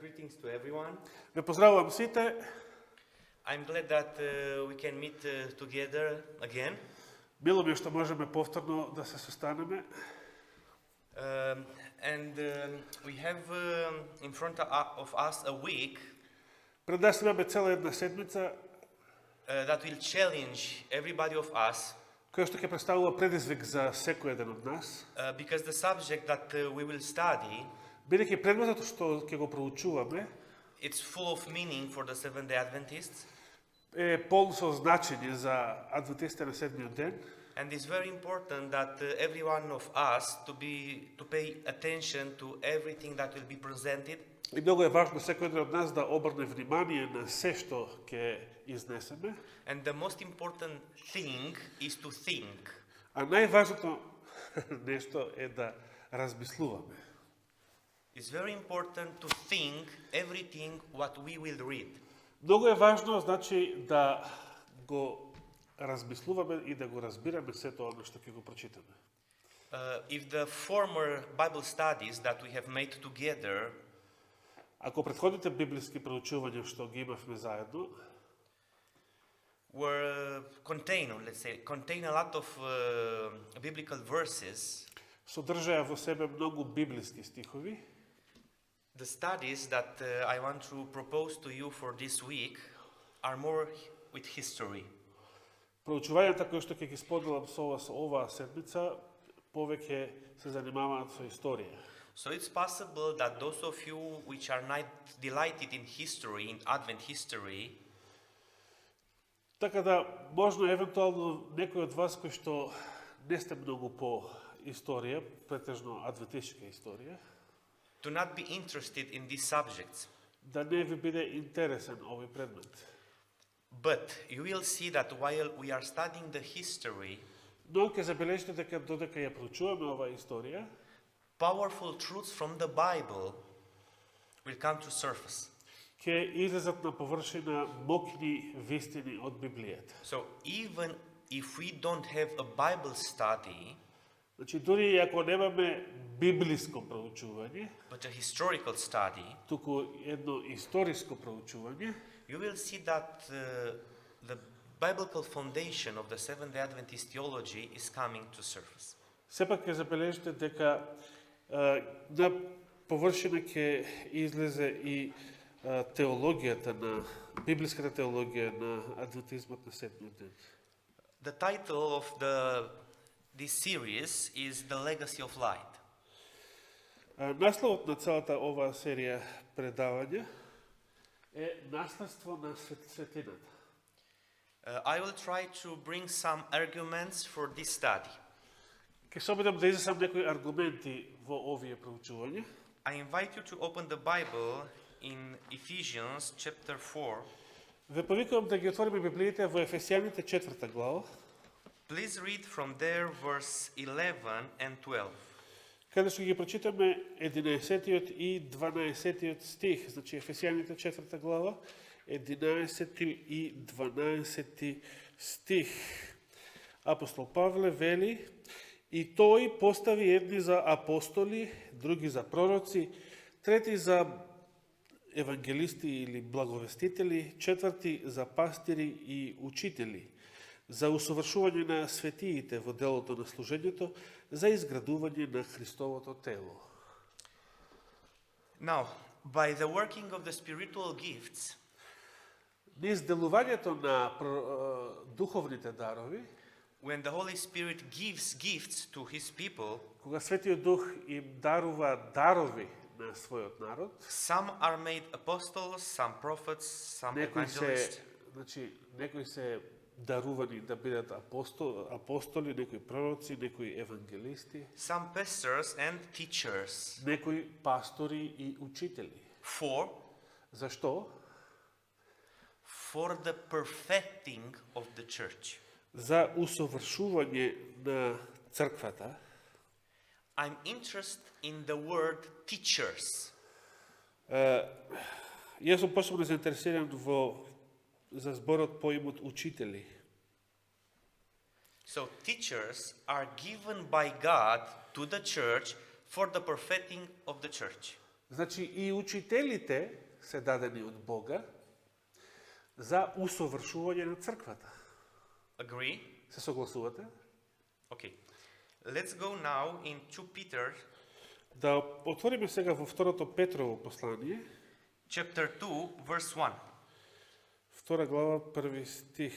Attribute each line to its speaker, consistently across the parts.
Speaker 1: Greetings to everyone.
Speaker 2: Ве поздравувам сите.
Speaker 1: I'm glad that we can meet together again.
Speaker 2: Мило ми е што можеме повторно да се состанеме.
Speaker 1: We have in front of us a week
Speaker 2: Пред нас имаме цела една седмица
Speaker 1: that will challenge everybody of us
Speaker 2: која што ќе представува предизвик за секој еден од нас.
Speaker 1: because the subject that we will study,
Speaker 2: Бидејќи предметот што ќе го проучуваме
Speaker 1: it's full of meaning for the Seventh-day Adventists,
Speaker 2: е полн со значење за адвентистите на седмиот ден.
Speaker 1: and it's very important that every one of us to pay attention to everything that will be presented.
Speaker 2: И многу е важно секој еден од нас да обрне внимание на се што ќе изнесеме.
Speaker 1: And the most important thing is to think.
Speaker 2: А најважното нешто е да размислуваме.
Speaker 1: It's very important to think everything what we will read.
Speaker 2: Многу е важно, значи, да го размислуваме и да го разбираме се тоа што ќе го прочитаме.
Speaker 1: If the former Bible studies that we have made together
Speaker 2: Ако претходните библиски проучувања што ги имавме заедно
Speaker 1: contain a lot of biblical verses,
Speaker 2: содржаа во себе многу библиски стихови,
Speaker 1: the studies that I want to propose to you for this week are more with history.
Speaker 2: проучувањата кои што ќе ги споделам со вас оваа седмица повеќе се занимаваат со историја.
Speaker 1: So it's possible that those of you which are not delighted in history, in Advent history,
Speaker 2: Така да, можно евентуално некој од вас кои што не сте многу по историја, претежно адвентистичка историја,
Speaker 1: do not be interested in these subjects.
Speaker 2: да не ви биде интересен овој предмет.
Speaker 1: But you will see that while we are studying the history,
Speaker 2: Но ќе забележите дека додека ја проучуваме оваа историја,
Speaker 1: powerful truths from the Bible will come to surface.
Speaker 2: ќе излезат на површина мокни вистини од Библијата.
Speaker 1: So even if we don't have a Bible study,
Speaker 2: Значи, дури и ако немаме библиско проучување,
Speaker 1: but a historical study,
Speaker 2: туку едно историско проучување,
Speaker 1: you will see that the biblical foundation of the Seventh-day Adventist theology is coming to surface.
Speaker 2: сепак ќе забележите дека на површина ќе излезе и теологијата на библиската теологија на адвентизмот на седмиот ден.
Speaker 1: The title of this series is The Legacy of Light.
Speaker 2: Насловот на целата оваа серија предавања е наследство на светлината.
Speaker 1: I will try to bring some arguments for this study.
Speaker 2: Ке се обидам да излезам некои аргументи во овие проучувања.
Speaker 1: I invite you to open the Bible in Ephesians chapter 4.
Speaker 2: Ве повикувам да ги отвориме Библиите во Ефесијаните 4 глава,
Speaker 1: Please read from there verse 11 and 12.
Speaker 2: каде што ги прочитаме 11 и 12 стих, значи Ефесијаните 4 глава, 11 и 12 стих. Апостол Павле вели: И тој постави едни за апостоли, други за пророци, трети за евангелисти или благовестители, четврти за пастири и учители, за усовршување на светиите во делото на служењето, за изградување на Христовото тело.
Speaker 1: Now, by the working of the spiritual gifts,
Speaker 2: Низ делувањето на духовните дарови,
Speaker 1: when the Holy Spirit gives gifts to His people,
Speaker 2: кога Светиот Дух им дарува дарови на својот народ,
Speaker 1: some are made apostles, some prophets, some evangelists,
Speaker 2: некои се дарувани да бидат апостоли, некои пророци, некои евангелисти,
Speaker 1: some pastors and teachers.
Speaker 2: некои пастори и учители.
Speaker 1: For
Speaker 2: Зашто?
Speaker 1: the perfecting of the church.
Speaker 2: За усовршување на црквата.
Speaker 1: I'm interested in the word teachers.
Speaker 2: Јас сум посебно заинтересиран за зборот поимот учители.
Speaker 1: So teachers are given by God to the church for the perfecting of the church.
Speaker 2: Значи и учителите се дадени од Бога за усовршување на црквата.
Speaker 1: Agree?
Speaker 2: Се согласувате?
Speaker 1: Okay. Let's go now in 2 Peter
Speaker 2: Да отвориме сега во второто Петрово послание,
Speaker 1: chapter 2 verse 1.
Speaker 2: втора глава, први стих.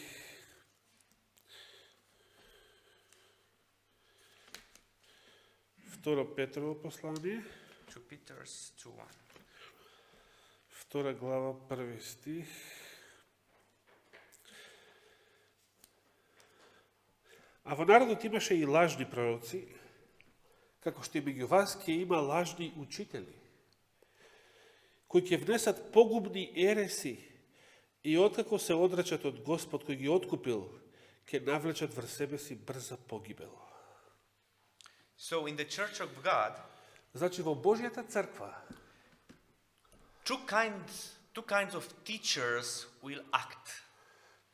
Speaker 2: Второ Петрово послание,
Speaker 1: 2 Peter's 2:1.
Speaker 2: втора глава, први стих. А во народот имаше и лажни пророци, како што и меѓу вас ќе има лажни учители, кои ќе внесат погубни ереси и откако се одречат од Господ кој ги откупил, ќе навлечат врз себе си брза погибел.
Speaker 1: So in the church of God,
Speaker 2: Значи во Божјата црква
Speaker 1: two kinds of teachers will act.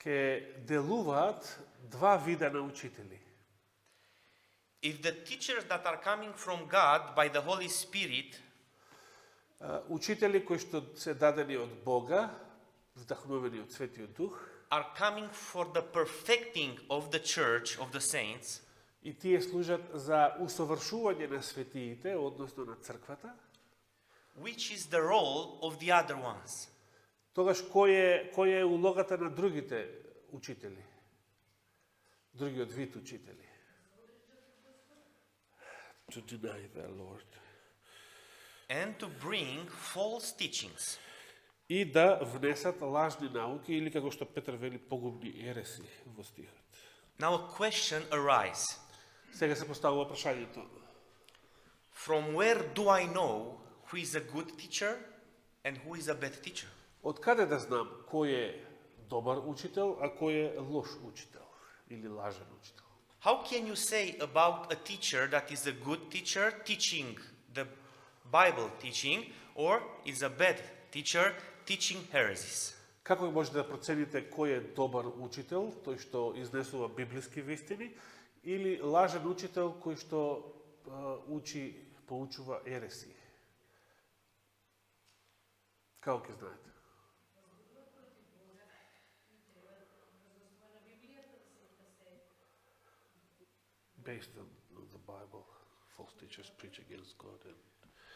Speaker 2: ќе делуваат два вида на учители.
Speaker 1: If the teachers that are coming from God by the Holy Spirit
Speaker 2: Учители кои што се дадени од Бога, вдахнувани од Светиот Дух,
Speaker 1: are coming for the perfecting of the church, of the saints,
Speaker 2: и тие служат за усовршување на светиите, односно на црквата,
Speaker 1: which is the role of the other ones?
Speaker 2: тогаш која е улогата на другите учители? Другиот вид учители. To deny the Lord.
Speaker 1: And to bring false teachings.
Speaker 2: И да внесат лажни науки, или како што Петар вели, погубни ереси во стихот.
Speaker 1: Now a question arises.
Speaker 2: Сега се поставува прашањето.
Speaker 1: From where do I know who is a good teacher and who is a bad teacher?
Speaker 2: Од каде да знам кој е добар учител, а кој е лош учител или лажен учител?
Speaker 1: How can you say about a teacher that is a good teacher teaching the Bible teaching or is a bad teacher teaching heresies?
Speaker 2: Како може да процените кој е добар учител, тој што изнесува библиски вистини, или лажен учител кој што поучува ереси? Како ќе знаете? Based on the Bible, false teachers preach against God.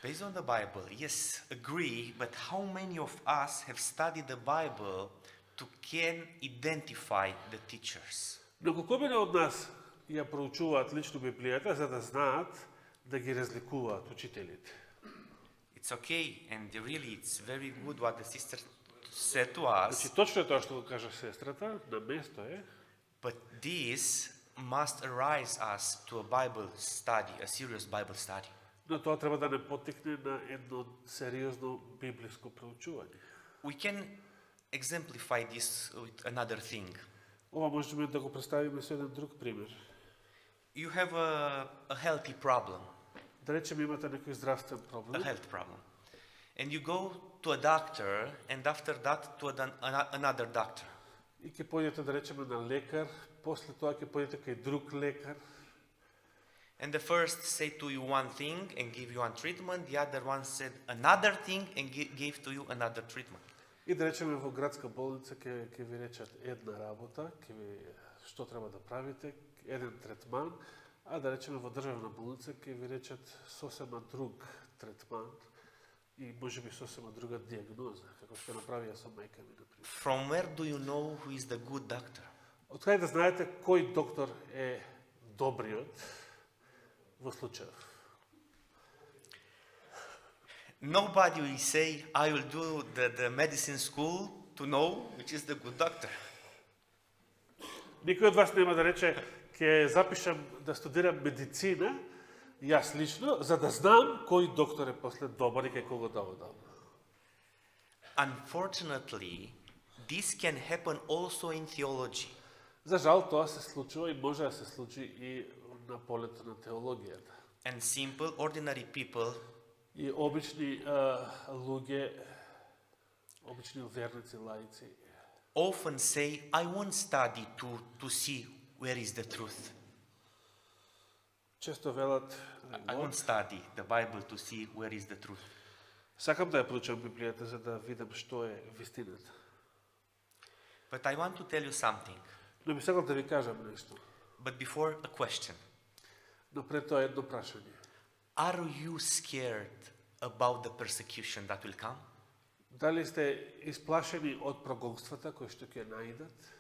Speaker 1: Based on the Bible, yes, agree, but how many of us have studied the Bible to can identify the teachers?
Speaker 2: Но колку мене од нас ја проучуваат лично Библијата за да знаат да ги разликуваат учителите?
Speaker 1: It's okay, and really it's very good what the sister said to us,
Speaker 2: Значи точно е тоа што го кажа сестрата, на место е,
Speaker 1: but this must arise us to a Bible study, a serious Bible study.
Speaker 2: но тоа треба да не поттикне на едно сериозно библиско проучување.
Speaker 1: We can exemplify this with another thing.
Speaker 2: Ова можеме да го представиме со еден друг пример.
Speaker 1: You have a healthy problem,
Speaker 2: Да речеме имате некој здравствен
Speaker 1: a
Speaker 2: проблем
Speaker 1: health problem, and you go to a doctor, and after that to another doctor.
Speaker 2: и ќе појдете да речеме на лекар, после тоа ќе појдете кај друг лекар,
Speaker 1: And the first say to you one thing and give you one treatment, the other one said another thing and gave to you another treatment.
Speaker 2: и да речеме во градска болница ќе ви речат една работа, ќе ви што треба да правите, еден третман, а да речеме во државна болница ќе ви речат сосема друг третман и можеби сосема друга диагноза, како што направија со мајка ми, например.
Speaker 1: From where do you know who is the good doctor?
Speaker 2: Од каде да знаете кој доктор е добриот во случајов?
Speaker 1: Nobody will say, I will do the medicine school to know which is the good doctor.
Speaker 2: Никој од вас нема да рече ќе запишам да студирам медицина, јас лично, за да знам кој доктор е после добар и кај кого да одам.
Speaker 1: Unfortunately, this can happen also in theology.
Speaker 2: За жал тоа се случува и може да се случи и на полето на теологијата.
Speaker 1: And simple, ordinary people
Speaker 2: И обични луѓе, обични верници, лаици,
Speaker 1: often say, I won't study to see where is the truth.
Speaker 2: често велат,
Speaker 1: I won't study the Bible to see where is the truth.
Speaker 2: Сакам да ја проучам Библијата за да видам што е вистината.
Speaker 1: But I want to tell you something.
Speaker 2: Но би сакал да ви кажам нешто.
Speaker 1: But before, a question.
Speaker 2: Но пред тоа едно прашање.
Speaker 1: Are you scared about the persecution that will come?
Speaker 2: Дали сте исплашени од прогонствата кои што ќе наидат?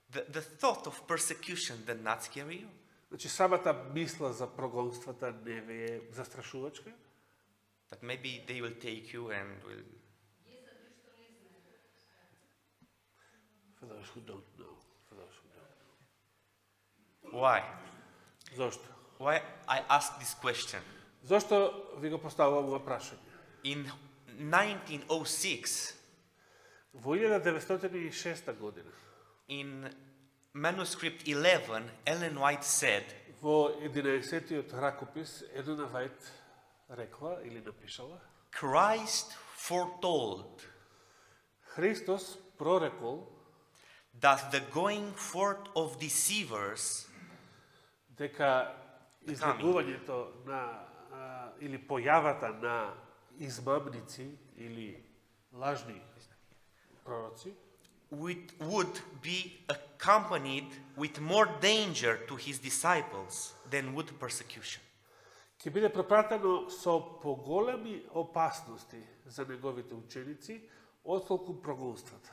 Speaker 1: The thought of persecution did not scare you?
Speaker 2: Значи, самата мисла за прогонствата не ви е застрашувачка?
Speaker 1: That maybe they will take you and will...
Speaker 2: For those who don't know. For those who don't know.
Speaker 1: Why?
Speaker 2: Зошто?
Speaker 1: Why I ask this question?
Speaker 2: Зошто ви го поставувам ова прашање?
Speaker 1: In 1906,
Speaker 2: Во 1906 година,
Speaker 1: in manuscript 11, Ellen White said,
Speaker 2: во 11-тиот ракопис, Елена Вајт рекла или напишала,
Speaker 1: Christ foretold
Speaker 2: Христос прорекол
Speaker 1: that the going forth of deceivers
Speaker 2: дека излегувањето на или појавата на измамници или лажни пророци
Speaker 1: would be accompanied with more danger to his disciples than would persecution.
Speaker 2: ќе биде пропратено со поголеми опасности за неговите ученици отколку прогонствата.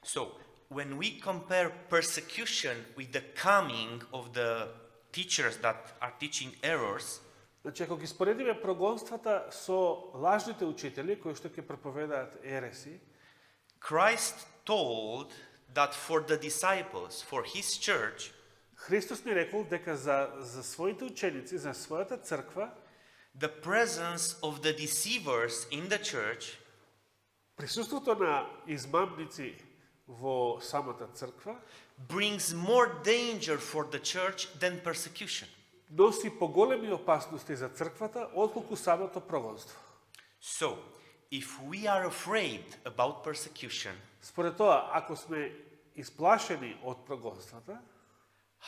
Speaker 1: So, when we compare persecution with the coming of the teachers that are teaching errors,
Speaker 2: Значи, ако ги споредиме прогонствата со лажните учители кои што ќе проповедаат ереси,
Speaker 1: Christ told that for the disciples, for his church,
Speaker 2: Христос ни рекол дека за своите ученици, за својата црква,
Speaker 1: the presence of the deceivers in the church
Speaker 2: присуството на измамници во самата црква
Speaker 1: brings more danger for the church than persecution.
Speaker 2: носи поголеми опасности за црквата отколку самото прогонство.
Speaker 1: So, if we are afraid about persecution,
Speaker 2: Според тоа, ако сме исплашени од прогонствата,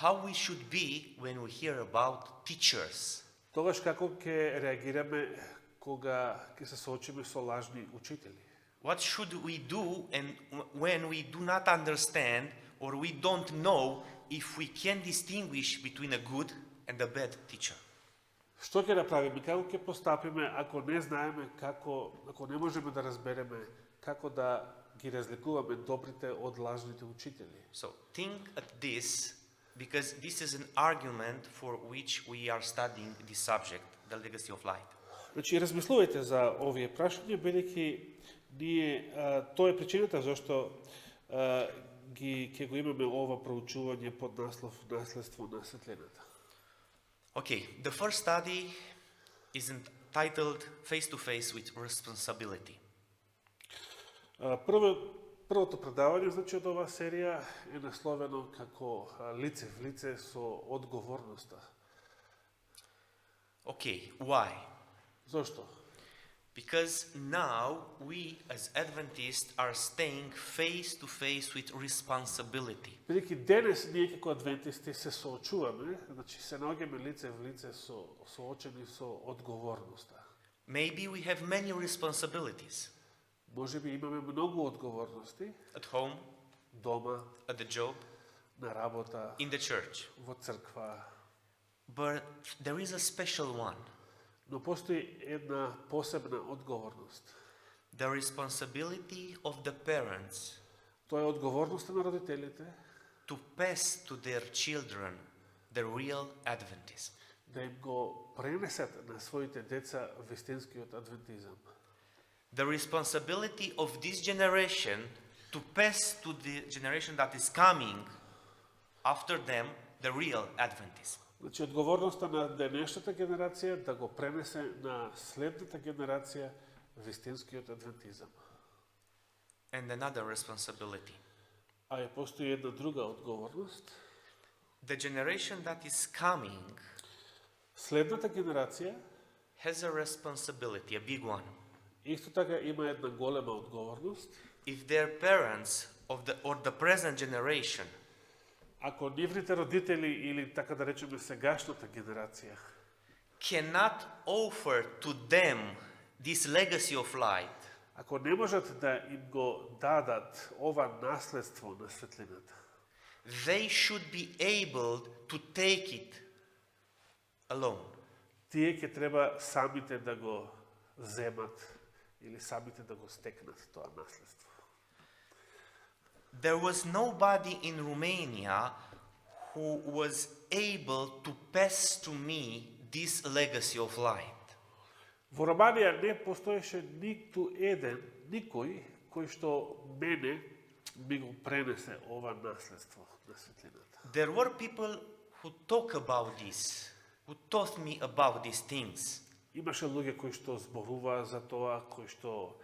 Speaker 1: how we should be when we hear about teachers?
Speaker 2: тогаш како ќе реагираме кога ќе се соочиме со лажни учители?
Speaker 1: What should we do and when we do not understand or we don't know if we can distinguish between a good and a bad teacher?
Speaker 2: Што ќе направиме? Како ќе постапиме ако не знаеме ако не можеме да разбереме како да ги разликуваме добрите од лажните учители?
Speaker 1: So think at this because this is an argument for which we are studying this subject, the legacy of light.
Speaker 2: Значи, размислувајте за овие прашања, бидејќи ние тоа е причината зашто ќе го имаме ова проучување под наслов Наследство на светлината.
Speaker 1: Okay, the first study is entitled Face to Face with Responsibility.
Speaker 2: Првото предавање, значи, од оваа серија е насловено како лице в лице со одговорноста.
Speaker 1: Okay, why?
Speaker 2: Зошто?
Speaker 1: Because now we as Adventists are staying face to face with responsibility.
Speaker 2: Бидејќи денес ние како адвентисти се соочуваме, значи се наоѓаме лице в лице соочени со одговорноста.
Speaker 1: Maybe we have many responsibilities
Speaker 2: Може би имаме многу одговорности
Speaker 1: at home,
Speaker 2: дома,
Speaker 1: at the job,
Speaker 2: на работа,
Speaker 1: in the church.
Speaker 2: во црква,
Speaker 1: But there is a special one,
Speaker 2: но постои една посебна одговорност.
Speaker 1: the responsibility of the parents
Speaker 2: Тоа е одговорноста на родителите
Speaker 1: to pass to their children the real Adventism.
Speaker 2: да им го пренесат на своите деца вистинскиот адвентизам.
Speaker 1: The responsibility of this generation to pass to the generation that is coming after them the real Adventism.
Speaker 2: Значи, одговорноста на денешната генерација да го пренесе на следната генерација вистинскиот адвентизам.
Speaker 1: And another responsibility.
Speaker 2: А е постои една друга одговорност.
Speaker 1: The generation that is coming
Speaker 2: Следната генерација
Speaker 1: has a responsibility, a big one.
Speaker 2: исто така има една голема одговорност.
Speaker 1: If their parents or the present generation
Speaker 2: Ако нивните родители или така да речеме сегашната генерација
Speaker 1: cannot offer to them this legacy of light,
Speaker 2: ако не можат да им го дадат ова наследство на светлината,
Speaker 1: they should be able to take it alone.
Speaker 2: тие ќе треба самите да го земат или самите да го стекнат тоа наследство.
Speaker 1: There was nobody in Romania who was able to pass to me this legacy of light.
Speaker 2: Во Романија не постоеше ниту еден, никој кој што мене ми го пренесе ова наследство на светлината.
Speaker 1: There were people who talk about this, who taught me about these things.
Speaker 2: Имаше луѓе кои што зборуваа за тоа, кои што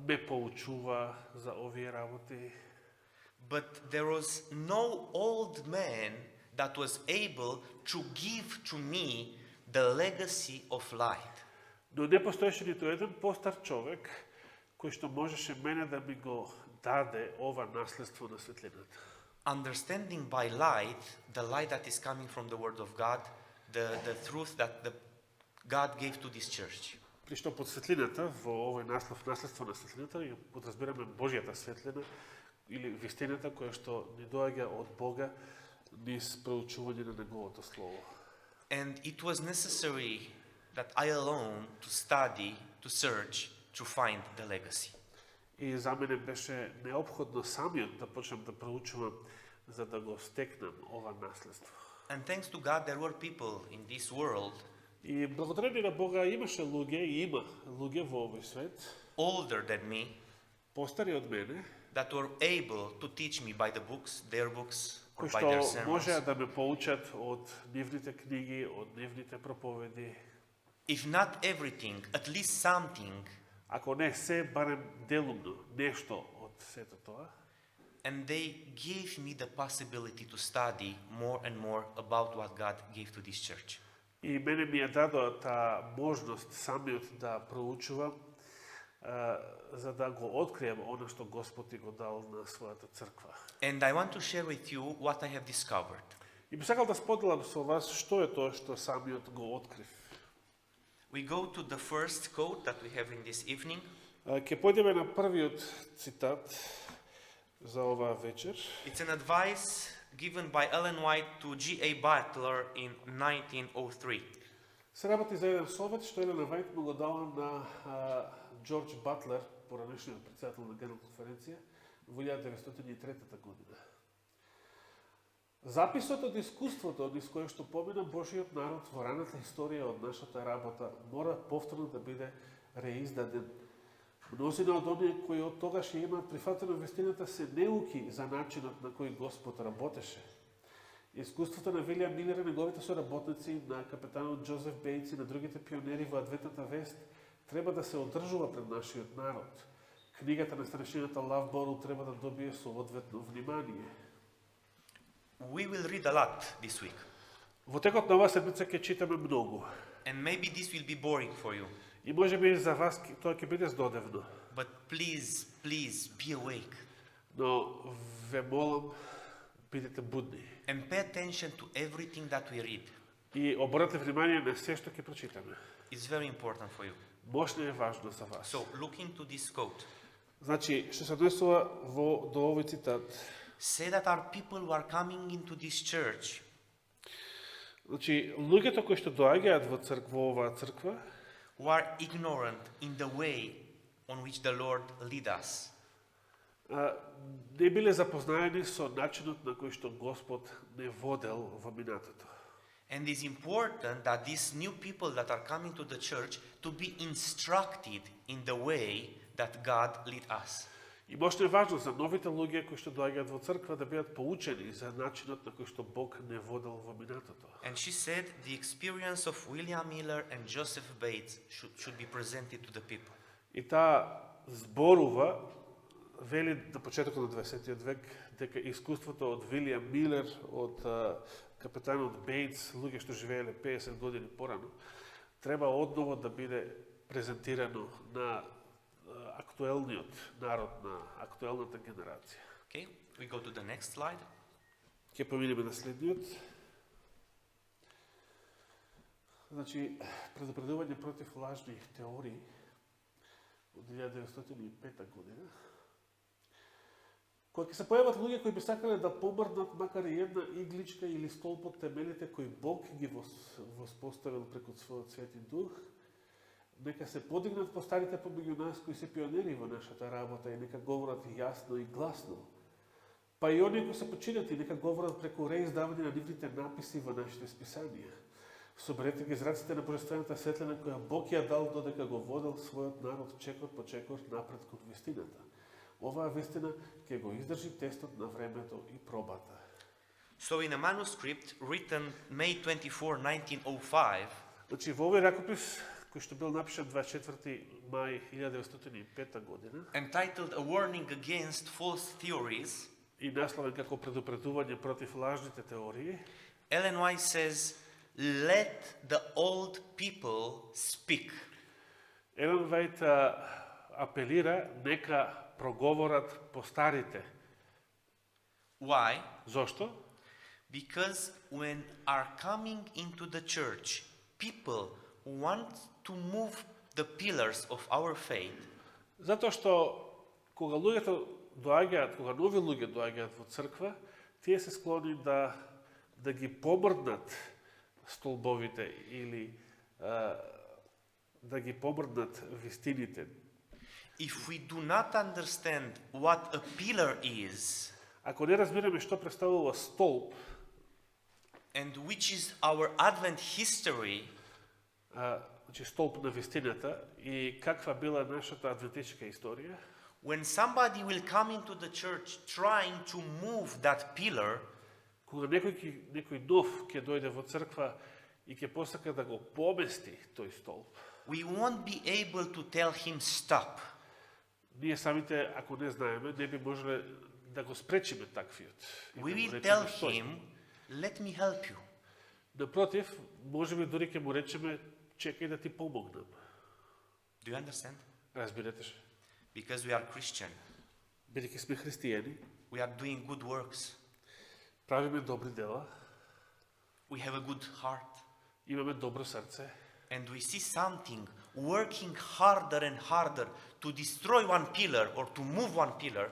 Speaker 2: ме поучува за овие работи.
Speaker 1: But there was no old man that was able to give to me the legacy of light.
Speaker 2: Но не постоеше ниту еден постар човек кој што можеше мене да ми го даде ова наследство на светлината.
Speaker 1: Understanding by light, the light that is coming from the Word of God, the truth that God gave to this church.
Speaker 2: При што под светлината, во овој наслов, наследство на светлината, ја подразбираме Божјата светлина или вистината која што ни доаѓа од Бога низ проучување на Неговото Слово.
Speaker 1: And it was necessary that I alone to study, to search, to find the legacy.
Speaker 2: И за мене беше неопходно самиот да почнам да проучувам за да го стекнам ова наследство.
Speaker 1: And thanks to God, there were people in this world
Speaker 2: И благодарение на Бога имаше луѓе и има луѓе во овој свет,
Speaker 1: older than me
Speaker 2: постари од мене,
Speaker 1: that were able to teach me by the books, their books, or
Speaker 2: кои
Speaker 1: by their
Speaker 2: што
Speaker 1: sermons.
Speaker 2: можеа да ме поучат од нивните книги, од нивните проповеди.
Speaker 1: If not everything, at least something,
Speaker 2: Ако не се, барем делумно, нешто од сето тоа.
Speaker 1: and they gave me the possibility to study more and more about what God gave to this church.
Speaker 2: И мене ми ја дадоа таа можност самиот да проучувам, за да го открием она што Господ ти го дал на својата црква.
Speaker 1: And I want to share with you what I have discovered.
Speaker 2: И би сакал да споделам со вас што е тоа што самиот го открив.
Speaker 1: We go to the first quote that we have in this evening.
Speaker 2: Ќе појдеме на првиот цитат за оваа вечер.
Speaker 1: It's an advice given by Ellen White to G.A. Butler in 1903.
Speaker 2: Се работи за еден совет што Елена Вајт му го дала на Джордж Батлер, поранешниот председател на Генерална конференција, во 1903 година. Записот од искуството низ кое што помина Божиот народ во раната историја од нашата работа мора повторно да биде реиздаден. Мнозина од оние кои од тогаш ја имаат прифатено вистината се неуки за начинот на кој Господ работеше. Искуството на Вилијам Милер и неговите соработници, на капетанот Джозеф Бейтс и на другите пионери во адвентната вест треба да се одржува пред нашиот народ. Книгата на старешината Лав Бору треба да добие соодветно внимание.
Speaker 1: We will read a lot this week.
Speaker 2: Во текот на оваа седмица ќе читаме многу.
Speaker 1: And maybe this will be boring for you.
Speaker 2: И може би за вас тоа ќе биде здодевно.
Speaker 1: But please, please be awake
Speaker 2: Но ве молам, бидете будни.
Speaker 1: and pay attention to everything that we read.
Speaker 2: И обрнете внимание на се што ќе прочитаме.
Speaker 1: It's very important for you.
Speaker 2: Мощно е важно за вас.
Speaker 1: So, looking to this quote,
Speaker 2: Значи, што се однесува до овој цитат.
Speaker 1: say that our people who are coming into this church
Speaker 2: Значи, луѓето кои што доаѓаат во оваа црква,
Speaker 1: who are ignorant in the way on which the Lord lead us,
Speaker 2: не биле запознаени со начинот на кој што Господ не водел во минатото.
Speaker 1: and it's important that these new people that are coming to the church to be instructed in the way that God lead us.
Speaker 2: И мощно е важно за новите луѓе кои што доаѓаат во црква да бидат поучени за начинот на кој што Бог не водел во минатото.
Speaker 1: And she said the experience of William Miller and Joseph Bates should be presented to the people.
Speaker 2: И таа зборува, вели на почетокот на 20 век, дека искуството од Вилијам Милер, од капетанот Бейтс, луѓе што живееле 50 години порано, треба одново да биде презентирано на актуелниот народ, на актуелната генерација.
Speaker 1: Okay, we go to the next slide.
Speaker 2: Ќе поминеме на следниот. Значи, предупредување против лажни теории од 1905 година. Кога ќе се појават луѓе кои би сакале да помрднат макар и една игличка или столб од темелите кои Бог ги воспоставил преку својот Свети Дух, нека се подигнат по старите помеѓу нас кои се пионери во нашата работа и нека говорат јасно и гласно. Па и оние кои се починати нека говорат преку реиздавање на нивните написи во нашите списанија. Соберете ги зраците на божествената светлина која Бог ја дал додека го водел својот народ чекор по чекор напред кон вистината. Оваа вистина ќе го издржи тестот на времето и пробата.
Speaker 1: So in a manuscript written May 24, 1905,
Speaker 2: Значи, во овој ракопис, кој што бил напишан 24. мај 1905 година,
Speaker 1: entitled A Warning Against False Theories,
Speaker 2: и насловен како предупредување против лажните теории,
Speaker 1: Ellen White says, let the old people speak.
Speaker 2: Елен Вајт апелира нека проговорат по старите.
Speaker 1: Why?
Speaker 2: Зошто?
Speaker 1: Because when are coming into the church, people who want to move the pillars of our faith,
Speaker 2: Затоа што кога луѓето доаѓаат, кога нови луѓе доаѓаат во црква, тие се склони да ги помрднат столбовите или да ги помрднат вистините.
Speaker 1: if we do not understand what a pillar is
Speaker 2: Ако не разбираме што представува столб,
Speaker 1: and which is our Advent history,
Speaker 2: значи столб на вистината и каква била нашата адвентичка историја,
Speaker 1: when somebody will come into the church trying to move that pillar,
Speaker 2: кога некој нов ќе дојде во црква и ќе посака да го помести тој столб,
Speaker 1: we won't be able to tell him stop.
Speaker 2: ние самите, ако не знаеме, не би можеле да го спречиме таквиот. И
Speaker 1: We
Speaker 2: да му
Speaker 1: will
Speaker 2: речеме
Speaker 1: tell
Speaker 2: стој.
Speaker 1: him, let me help you.
Speaker 2: Напротив, можеби дури ќе му речеме, чекај да ти помогнам.
Speaker 1: Do you understand?
Speaker 2: Разбирате ше?
Speaker 1: Because we are Christian.
Speaker 2: Бидејќи сме христијани,
Speaker 1: We are doing good works.
Speaker 2: правиме добри дела,
Speaker 1: We have a good heart.
Speaker 2: имаме добро срце,
Speaker 1: And we see something working harder and harder to destroy one pillar or to move one pillar,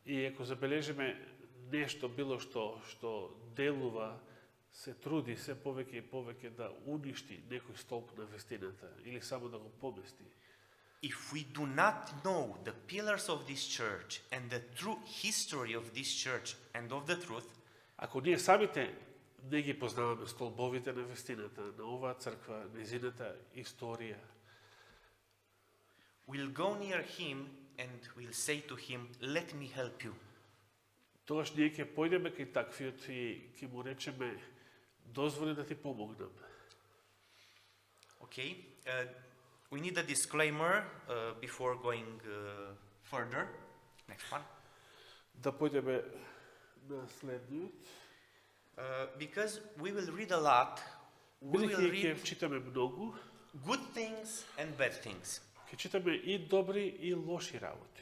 Speaker 2: и ако забележиме нешто, било што делува, се труди се повеќе и повеќе да уништи некој столб на вистината или само да го помести.
Speaker 1: if we do not know the pillars of this church and the true history of this church and of the truth,
Speaker 2: Ако ние самите не ги познаваме столбовите на вистината, на оваа црква, незината историја,
Speaker 1: we'll go near him and we'll say to him, let me help you.
Speaker 2: тогаш ние ќе појдеме кај таквиот и ќе му речеме, дозволи да ти помогнам.
Speaker 1: Okay? We need a disclaimer before going further. Next one.
Speaker 2: Да појдеме на следниот.
Speaker 1: Because we will read a lot, we will
Speaker 2: Бидејќи ќе
Speaker 1: read
Speaker 2: читаме многу,
Speaker 1: good things and bad things.
Speaker 2: ќе читаме и добри и лоши работи.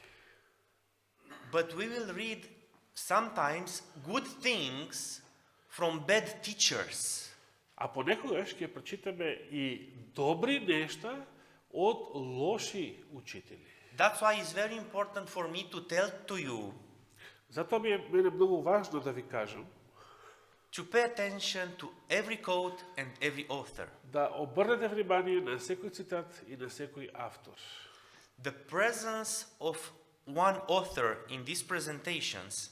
Speaker 1: But we will read sometimes good things from bad teachers.
Speaker 2: А понекогаш ќе прочитаме и добри нешта од лоши учители.
Speaker 1: That's why it's very important for me to tell to you
Speaker 2: Затоа ми е мене многу важно да ви кажам
Speaker 1: to pay attention to every quote and every author.
Speaker 2: да обрнете внимание на секој цитат и на секој автор.
Speaker 1: The presence of one author in these presentations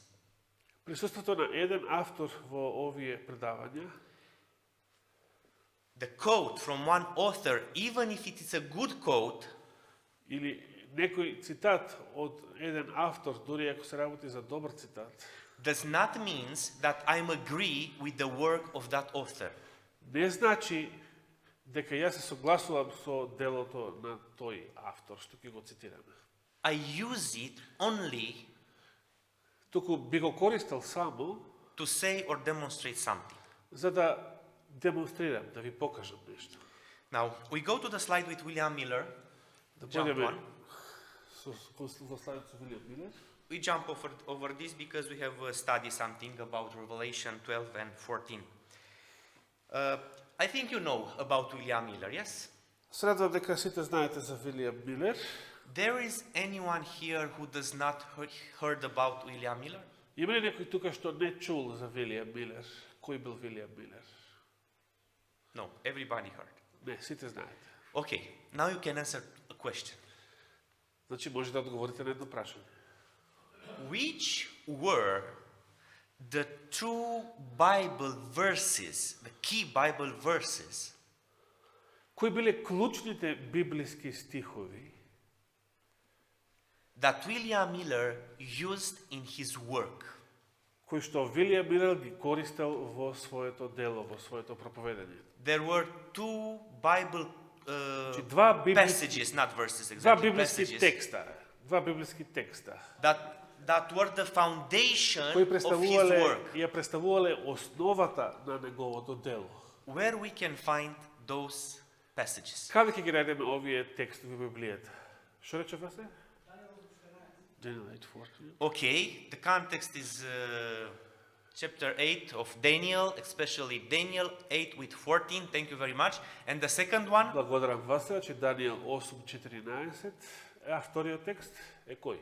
Speaker 2: Присуството на еден автор во овие предавања,
Speaker 1: the quote from one author, even if it is a good quote,
Speaker 2: или некој цитат од еден автор, дури ако се работи за добар цитат,
Speaker 1: does not mean that I agree with the work of that author.
Speaker 2: не значи дека јас се согласувам со делото на тој автор што ќе го цитираме.
Speaker 1: I use it only
Speaker 2: Туку би го користел само
Speaker 1: to say or demonstrate something.
Speaker 2: за да демонстрирам, да ви покажам нешто.
Speaker 1: Now, we go to the slide with William Miller.
Speaker 2: Да
Speaker 1: Jump
Speaker 2: појдеме
Speaker 1: on.
Speaker 2: во слайдот со Вилијам Милер.
Speaker 1: we jump over this because we have studied something about Revelation 12 and 14. I think you know about William Miller, yes?
Speaker 2: Средвам дека сите знаете за Вилијам Милер.
Speaker 1: There is anyone here who does not heard about William Miller?
Speaker 2: Има ли некој тука што не чул за Вилијам Милер? Кој бил Вилијам Милер?
Speaker 1: No, everybody heard.
Speaker 2: Не, сите знаете.
Speaker 1: Okay, now you can answer a question.
Speaker 2: Значи може да одговорите на едно прашање.
Speaker 1: Which were the two Bible verses, the key Bible verses,
Speaker 2: Кои биле клучните библиски стихови
Speaker 1: that William Miller used in his work?
Speaker 2: кои што Вилијам Милер ги користел во своето дело, во своето проповедање?
Speaker 1: There were two Bible
Speaker 2: Два библиски,
Speaker 1: passages, not verses
Speaker 2: два
Speaker 1: exactly,
Speaker 2: библиски
Speaker 1: passages,
Speaker 2: текста, два библиски текста
Speaker 1: that were the foundation
Speaker 2: кои
Speaker 1: of his
Speaker 2: представувале
Speaker 1: work.
Speaker 2: ја представувале основата на неговото дело.
Speaker 1: Where we can find those passages?
Speaker 2: Каде ќе ги најдеме овие текстови во Библијата? Што рече Васе? Daniel 8:14.
Speaker 1: Okay, the context is chapter 8 of Daniel, especially Daniel 8 with 14. Thank you very much. And the second one,
Speaker 2: Благодарам Васе, че Даниел 8:14, а вториот текст е кој?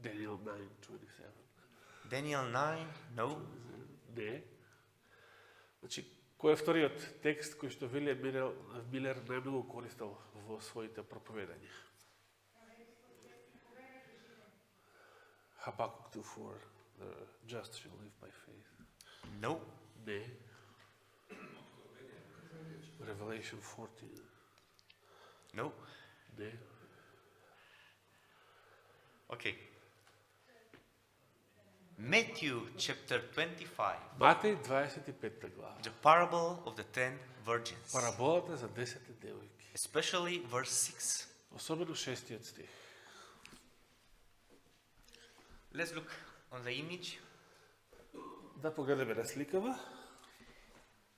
Speaker 2: Daniel 9:27.
Speaker 1: Daniel 9, no.
Speaker 2: Не. Значи, кој е вториот текст кој што Вилијам Милер најмногу користел во своите проповедања? Habakkuk 2:4. The just shall live by faith.
Speaker 1: No.
Speaker 2: Не. Revelation 14.
Speaker 1: No.
Speaker 2: Не.
Speaker 1: Okay. Matthew chapter 25,
Speaker 2: Матеј 25 глава.
Speaker 1: the parable of the 10 virgins,
Speaker 2: Параболата за 10 девојки.
Speaker 1: especially verse 6.
Speaker 2: Особено 6 стих.
Speaker 1: Let's look on the image.
Speaker 2: Да погледнеме на сликава.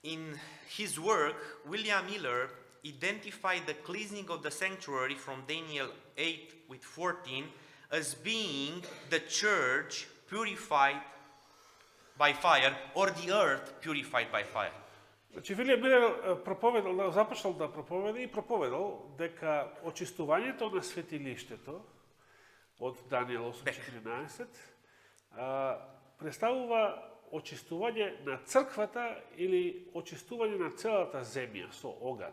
Speaker 1: In his work, William Miller identified the cleansing of the sanctuary from Daniel 8 with 14 as being the church purified by fire or the earth purified by fire.
Speaker 2: Значи Вилијам Милер проповедал, започнал да проповеда и проповедал дека очистувањето на светилиштето од Даниел 8:14 представува очистување на црквата или очистување на целата земја со оган.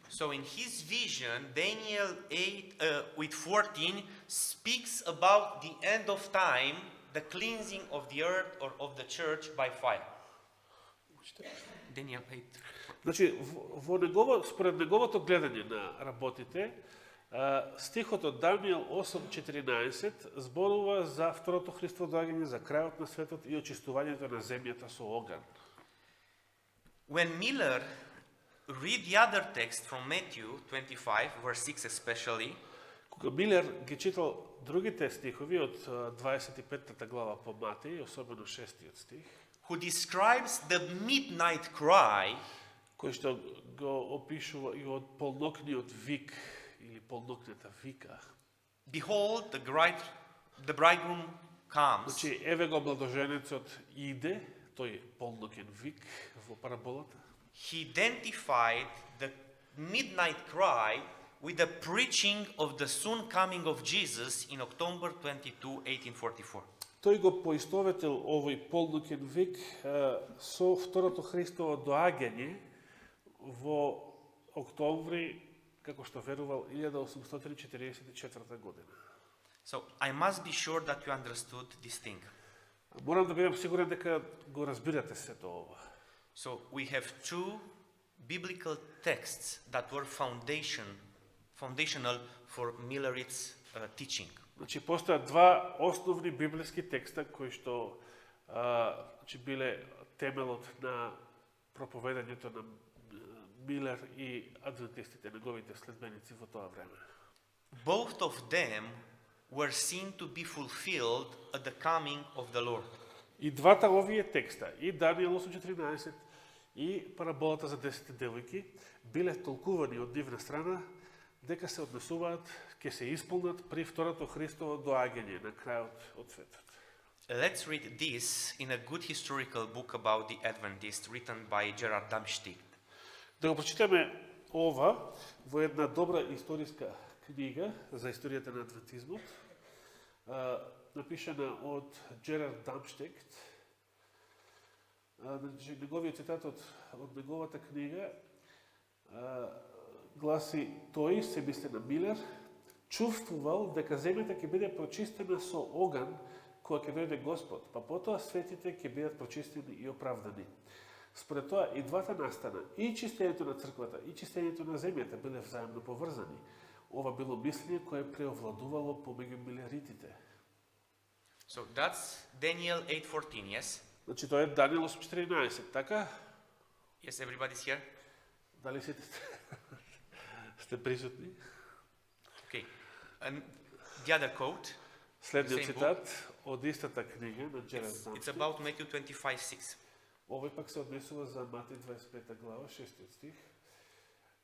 Speaker 1: So in his vision, Daniel 8 with 14 speaks about the end of time, the cleansing of the earth or of the church by fire. Daniel 8.
Speaker 2: Значи, според неговото гледање на работите, стихот од Даниел 8:14 зборува за второто Христово доаѓање, за крајот на светот и очистувањето на земјата со оган.
Speaker 1: When Miller read the other text from Matthew 25, verse 6 especially,
Speaker 2: Кога Милер ги читал другите стихови од 25 глава по Матеј, особено 6 стих,
Speaker 1: who describes the midnight cry,
Speaker 2: кој што го опишува и од полнокниот вик или полнокната вика.
Speaker 1: behold, the bridegroom comes.
Speaker 2: Значи, еве го младоженецот иде, тој полнокен вик во параболата.
Speaker 1: He identified the midnight cry with the preaching of the soon coming of Jesus in October 22, 1844.
Speaker 2: Тој го поистоветил овој полнокен вик со второто Христово доаѓање во октомври, како што верувал, 1844 година.
Speaker 1: So I must be sure that you understood this thing.
Speaker 2: Морам да бидам сигурен дека го разбирате сето ова.
Speaker 1: So we have two biblical texts that were foundational for Millerit's teaching.
Speaker 2: Значи, постојат два основни библиски текста кои што биле темелот на проповедањето на Милер и адвентистите, неговите следбеници во тоа време.
Speaker 1: Both of them were seen to be fulfilled at the coming of the Lord.
Speaker 2: И двата овие текста, и Даниел 8:14 и параболата за 10 девојки, биле толкувани од нивна страна дека се однесуваат, ќе се исполнат при второто Христово доаѓање на крајот од светот.
Speaker 1: Let's read this in a good historical book about the Adventists written by Gerard Damsticht.
Speaker 2: Да го прочитаме ова во една добра историска книга за историјата на адвентизмот, напишана од Джерард Дамштект. Неговиот цитат од неговата книга гласи: тој, се мисли на Милер, чувствувал дека земјата ќе биде прочистена со оган кога ќе дојде Господ, па потоа светите ќе бидат прочистени и оправдани. Според тоа и двата настана, и чистењето на црквата, и чистењето на земјата биле взаимно поврзани. Ова било мислење кое преовладувало помеѓу милеритите.
Speaker 1: So that's Daniel 8:14, yes?
Speaker 2: Значи тоа е Даниел 8:14, така?
Speaker 1: Yes, everybody's here?
Speaker 2: Дали сите сте присутни?
Speaker 1: Okay. And the other quote,
Speaker 2: Следниот
Speaker 1: Same
Speaker 2: цитат од истата книга на Джерард
Speaker 1: it's
Speaker 2: Дамштект.
Speaker 1: about Matthew 25:6.
Speaker 2: Овој пак се однесува за Матеј 25 глава, 6 стих.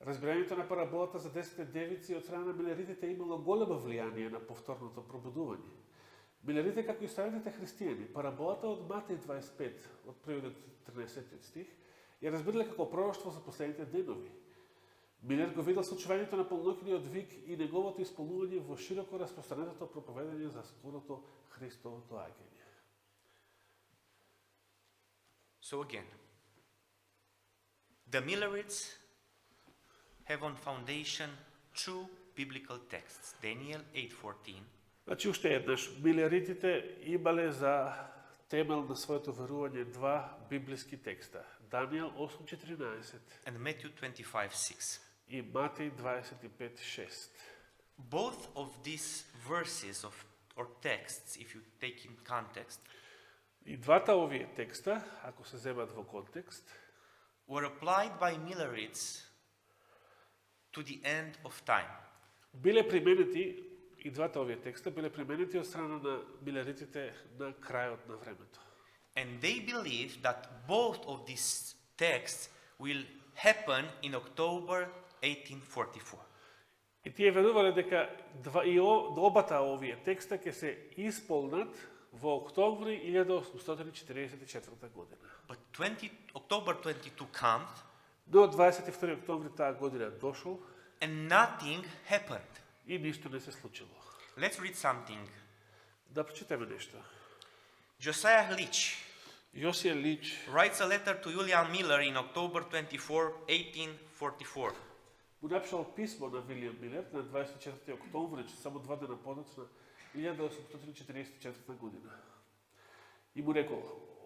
Speaker 2: Разбирањето на параболата за 10 девици од страна на милеритите имало големо влијание на повторното пробудување. Милерите, како и старите христијани, параболата од Матеј 25, од 1 до 13 стих, ја разбирале како пророштво за последните денови. Милер го видел случувањето на полнокиниот вик и неговото исполнување во широко распространетото проповедање за скорото Христово доаѓање.
Speaker 1: So again, the Millerites have on foundation two biblical texts, Daniel 8:14
Speaker 2: Значи, уште еднаш, милеритите имале за темел на своето верување два библиски текста. Даниел 8:14
Speaker 1: and Matthew 25:6.
Speaker 2: и Матеј 25:6.
Speaker 1: Both of these verses or texts, if you take in context,
Speaker 2: И двата овие текста, ако се земат во контекст,
Speaker 1: were applied by Millerites to the end of time.
Speaker 2: биле применети, и двата овие текста биле применети од страна на милеритите на крајот на времето.
Speaker 1: And they believe that both of these texts will happen in October 1844.
Speaker 2: И тие верувале дека обата овие текста ќе се исполнат во октомври 1844 година.
Speaker 1: But October 22 comes
Speaker 2: До 22 октомври таа година дошол
Speaker 1: and nothing happened.
Speaker 2: и ништо не се случило.
Speaker 1: Let's read something.
Speaker 2: Да прочитаме нешто.
Speaker 1: Josiah Leach
Speaker 2: Јосија Лич
Speaker 1: writes a letter to William Miller in October 24, 1844.
Speaker 2: му напишал писмо на Вилијам Милер на 24 октомври, само 2 дена подоцна, 1844 година. И му рекол: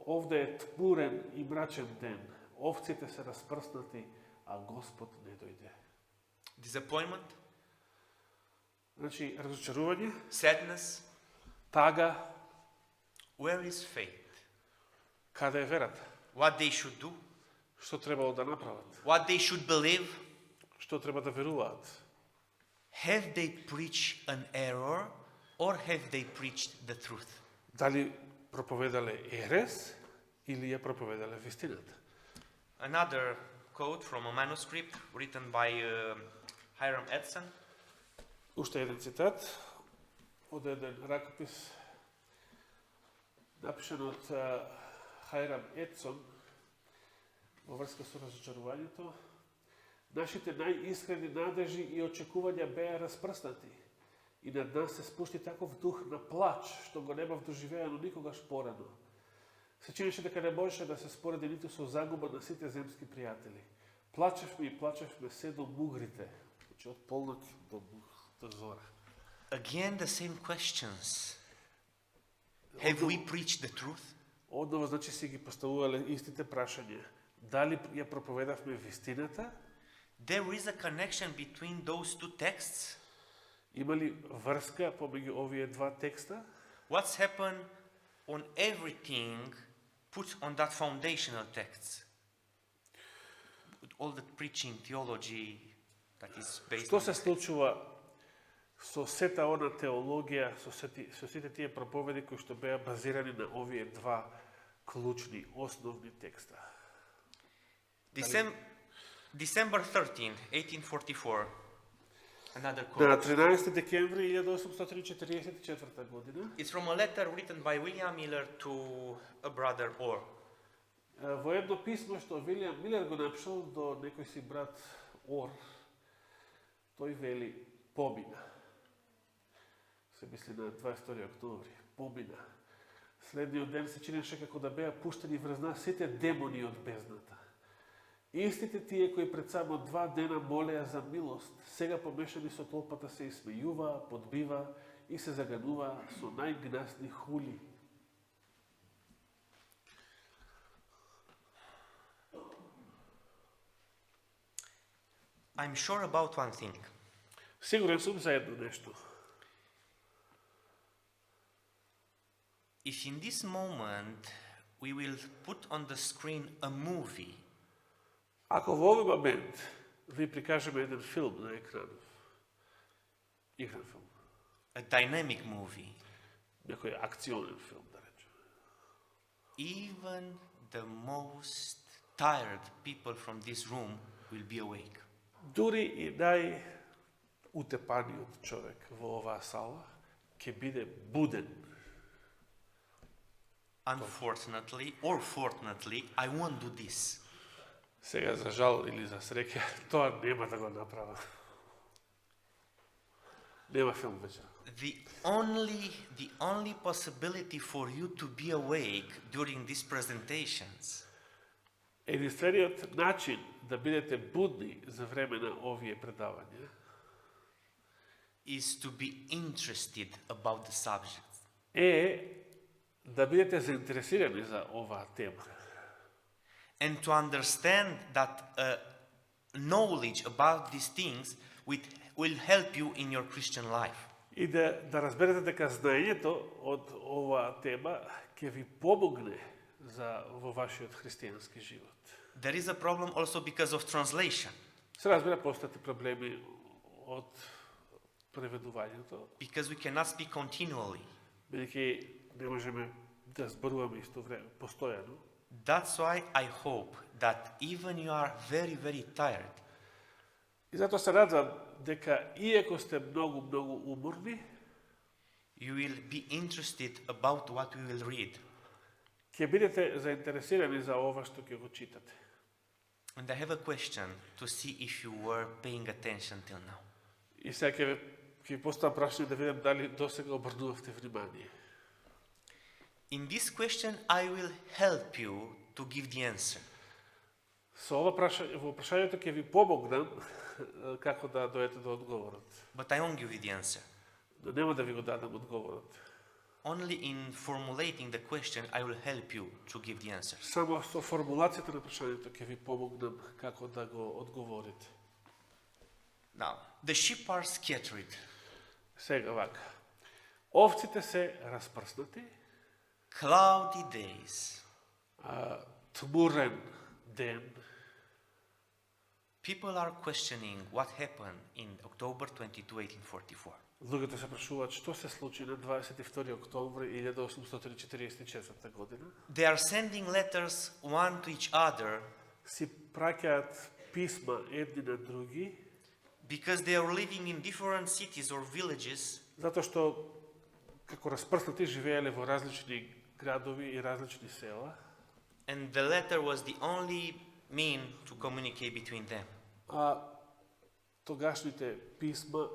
Speaker 2: овде е тмурен и мрачен ден, овците се распрснати, а Господ не дојде.
Speaker 1: Disappointment,
Speaker 2: Значи, разочарување,
Speaker 1: sadness.
Speaker 2: тага,
Speaker 1: Where is faith?
Speaker 2: каде е верата?
Speaker 1: What they should do?
Speaker 2: Што требало да направат?
Speaker 1: What they should believe?
Speaker 2: Што треба да веруваат?
Speaker 1: Have they preached an error or have they preached the truth?
Speaker 2: Дали проповедале ерес или ја проповедале вистината?
Speaker 1: Another quote from a manuscript written by Hiram Edson.
Speaker 2: Уште еден цитат од еден ракопис напишан од Хайрам Едсон во врска со разочарувањето. Нашите најискрени надежи и очекувања беа распрснати и над нас се спушти таков дух на плач, што го немав доживеано никогаш порано. Се чинеше дека не можеше да се спореди ниту со загуба на сите земски пријатели. Плачевме и плачевме се до мугрите, значи од полнок до зора.
Speaker 1: Again, the same questions. Have we preached the truth?
Speaker 2: Одново, значи, си ги поставувале истите прашања. Дали ја проповедавме вистината?
Speaker 1: There is a connection between those two texts.
Speaker 2: Има ли врска помеѓу овие два текста?
Speaker 1: What's happened on everything put on that foundational text? All the preaching, theology that is based
Speaker 2: Што
Speaker 1: on
Speaker 2: се случува со сета она теологија, со сите тие проповеди кои што беа базирани на овие два клучни, основни текста?
Speaker 1: December 13, 1844, Another
Speaker 2: На
Speaker 1: quote.
Speaker 2: 13 декември 1844 година
Speaker 1: It's from a letter written by William Miller to a brother Orr.
Speaker 2: во едно писмо што Вилијам Милер го напишал до некој си брат Ор, тој вели помина. Се мисли на 22 октомври. Помина. Следниот ден се чинеше како да беа пуштени врз нас сите демони од бездната. Истите тие кои пред само 2 дена молеа за милост, сега помешани со толпата се исмејуваа, подбива и се загануваа со најгнасни хули.
Speaker 1: I'm sure about one thing.
Speaker 2: Сигурен сум за едно нешто.
Speaker 1: If in this moment we will put on the screen a movie,
Speaker 2: Ако во овој момент ви прикажеме еден филм на екран, игран филм,
Speaker 1: a dynamic movie,
Speaker 2: некој акционен филм, да речем,
Speaker 1: even the most tired people from this room will be awake.
Speaker 2: дури и најутепаниот човек во оваа сала ќе биде буден.
Speaker 1: Unfortunately or fortunately, I won't do this.
Speaker 2: Сега, за жал или за среќа, тоа нема да го направам. Нема филм вечера.
Speaker 1: The only possibility for you to be awake during these presentations
Speaker 2: Единствениот начин да бидете будни за време на овие предавања
Speaker 1: is to be interested about the subject.
Speaker 2: е да бидете заинтересирани за оваа тема.
Speaker 1: And to understand that knowledge about these things will help you in your Christian life.
Speaker 2: И да разберете дека знаењето од оваа тема ќе ви помогне во вашиот христијански живот.
Speaker 1: There is a problem also because of translation.
Speaker 2: Се разбира, постојат проблеми од преведувањето,
Speaker 1: Because we cannot speak continually.
Speaker 2: бидејќи не можеме да зборуваме исто време, постојано.
Speaker 1: That's why I hope that even you are very, very tired,
Speaker 2: И затоа се радвам дека иако сте многу уморни,
Speaker 1: you will be interested about what we will read.
Speaker 2: ќе бидете заинтересирани за ова што ќе го читате.
Speaker 1: And I have a question to see if you were paying attention till now.
Speaker 2: И сега ќе ви поставам прашање да видам дали досега обрнувавте внимание.
Speaker 1: In this question, I will help you to give the answer.
Speaker 2: Со ова прашање, во прашањето ќе ви помогнам како да дојдете до одговорот.
Speaker 1: But I won't give you the answer.
Speaker 2: Но нема да ви го дадам одговорот.
Speaker 1: Only in formulating the question, I will help you to give the answer.
Speaker 2: Само со формулацијата на прашањето ќе ви помогнам како да го одговорите.
Speaker 1: Now, the sheep are scattered.
Speaker 2: Сега вака. Овците се распрснати,
Speaker 1: Cloudy days.
Speaker 2: тмурен ден.
Speaker 1: People are questioning what happened in October 22, 1844.
Speaker 2: Луѓето се прашуваат што се случи на 22 октомври 1844 година.
Speaker 1: They are sending letters one to each other
Speaker 2: Си праќаат писма едни на други,
Speaker 1: because they are living in different cities or villages,
Speaker 2: затоа што како распрснати живееле во различни градови и различни села,
Speaker 1: and the letter was the only mean to communicate between them.
Speaker 2: а тогашните писма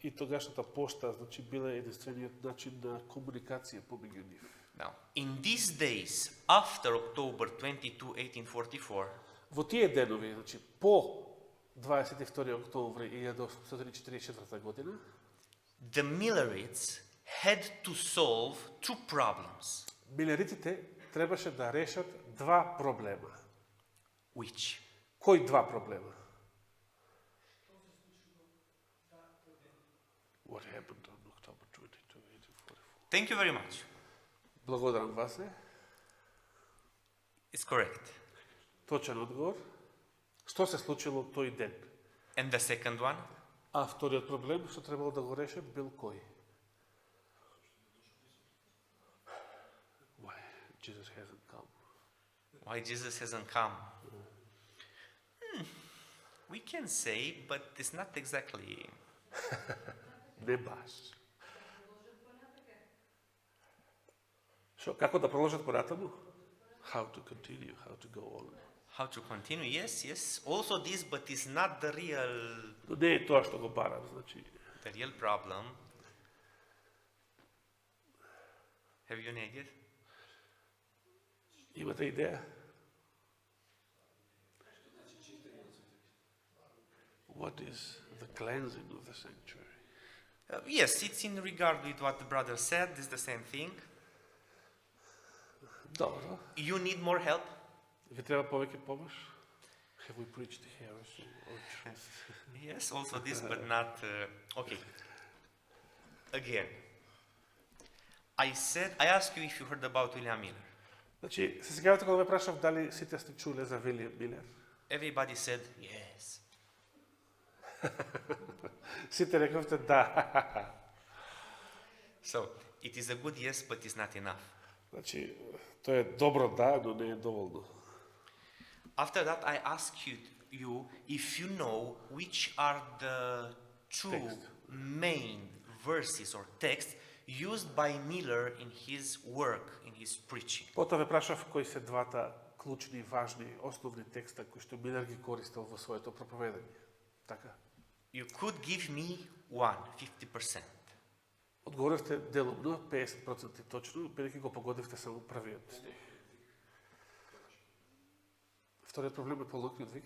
Speaker 2: и тогашната пошта, значи, биле единствениот начин на комуникација помеѓу нив.
Speaker 1: Now, in these days, after October 22, 1844,
Speaker 2: Во тие денови, значи, по 22 октомври 1844 година,
Speaker 1: the Millerites had to solve two problems.
Speaker 2: милеритите требаше да решат два проблема.
Speaker 1: Which?
Speaker 2: Кои два проблема? What happened on October 22, 1844?
Speaker 1: Thank you very much.
Speaker 2: Благодарам вас.
Speaker 1: It's correct.
Speaker 2: Точен одговор. Што се случило тој ден?
Speaker 1: And the second one?
Speaker 2: А вториот проблем што требало да го решат бил кој? Why Jesus hasn't come?
Speaker 1: Why Jesus hasn't come? We can say, but it's not exactly.
Speaker 2: Не баш. Како да продолжат понатаму? How to continue, how to go on.
Speaker 1: How to continue? Yes, yes. Also this, but it's not the
Speaker 2: Но не е тоа што го барам, значи.
Speaker 1: the real problem. Have you an idea?
Speaker 2: Имате идеја? What is the cleansing of the sanctuary?
Speaker 1: Yes, it's in regard with what the brother said. It's the same thing.
Speaker 2: Добро.
Speaker 1: You need more help.
Speaker 2: Ви треба повеќе помош? Have we preached heresy or truth?
Speaker 1: Yes, also this, but not. Okay. Again, I asked you if you heard about William Miller.
Speaker 2: Значи, се сеќавате кога ве прашав дали сите сте чуле за Вилијам Милер?
Speaker 1: Everybody said yes.
Speaker 2: Сите рековте да.
Speaker 1: So it is a good yes, but it's not enough.
Speaker 2: Значи, тоа е добро да, но не е доволно.
Speaker 1: After that, I asked you if you know which are the two
Speaker 2: Text.
Speaker 1: main verses or texts used by Miller in his work, in his preaching.
Speaker 2: Потоа ве прашав кои се двата клучни, важни, основни текста кои што Милер ги користел во своето проповедање. Така?
Speaker 1: You could give me one, 50%.
Speaker 2: Одговоривте делумно, 50% точно, бидејќи го погодивте само првиот стих. Вториот проблем е полокниот вик.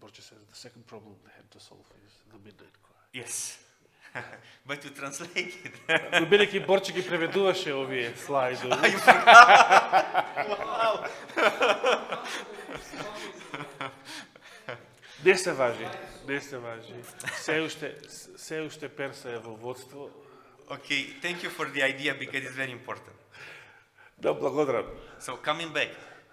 Speaker 2: Борче says the second problem they had to solve is the midnight cry.
Speaker 1: Yes. But to translate it.
Speaker 2: Но бидејќи Борче ги преведуваше овие слайдови,
Speaker 1: Wow.
Speaker 2: не се важи, не се важи. Се уште Перса е во водство.
Speaker 1: Okay, thank you for the idea because it's very important.
Speaker 2: Да, благодарам.
Speaker 1: So coming back,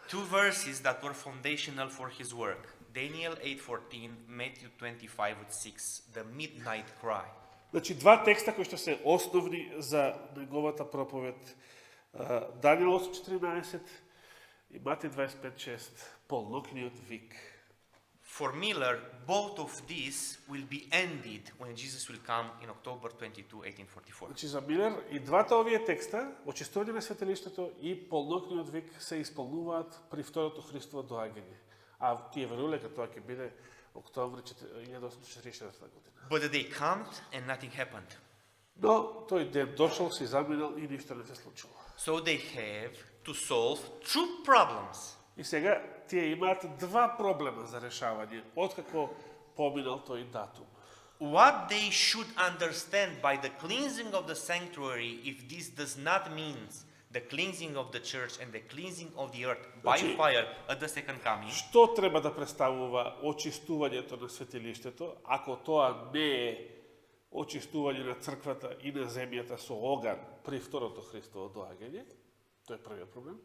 Speaker 1: two verses that were foundational for his work. Daniel 8:14, Matthew 25:6, the midnight cry.
Speaker 2: Значи, два текста кои што се основни за неговата проповед. Даниел 8:14 и Матеј 25:6, полнокниот вик.
Speaker 1: For Miller, both of these will be ended when Jesus will come in October 22, 1844.
Speaker 2: Значи, за Милер и двата овие текста, очистување на светилиштето и полнокниот вик се исполнуваат при второто Христово доаѓање. А тие верувале дека тоа ќе биде октомври 1844 година.
Speaker 1: But the day comes and nothing happened.
Speaker 2: Но тој ден дошол, се заминал и ништо не се случило.
Speaker 1: So they have to solve two problems.
Speaker 2: И сега тие имаат два проблема за решавање, откако поминал тој датум.
Speaker 1: What they should understand by the cleansing of the sanctuary, if this does not mean the cleansing of the church and the cleansing of the earth by
Speaker 2: Значи,
Speaker 1: fire at the second coming,
Speaker 2: Што треба да представува очистувањето на светилиштето, ако тоа не е очистување на црквата и на земјата со оган при второто Христово доаѓање? Тој е првиот проблем.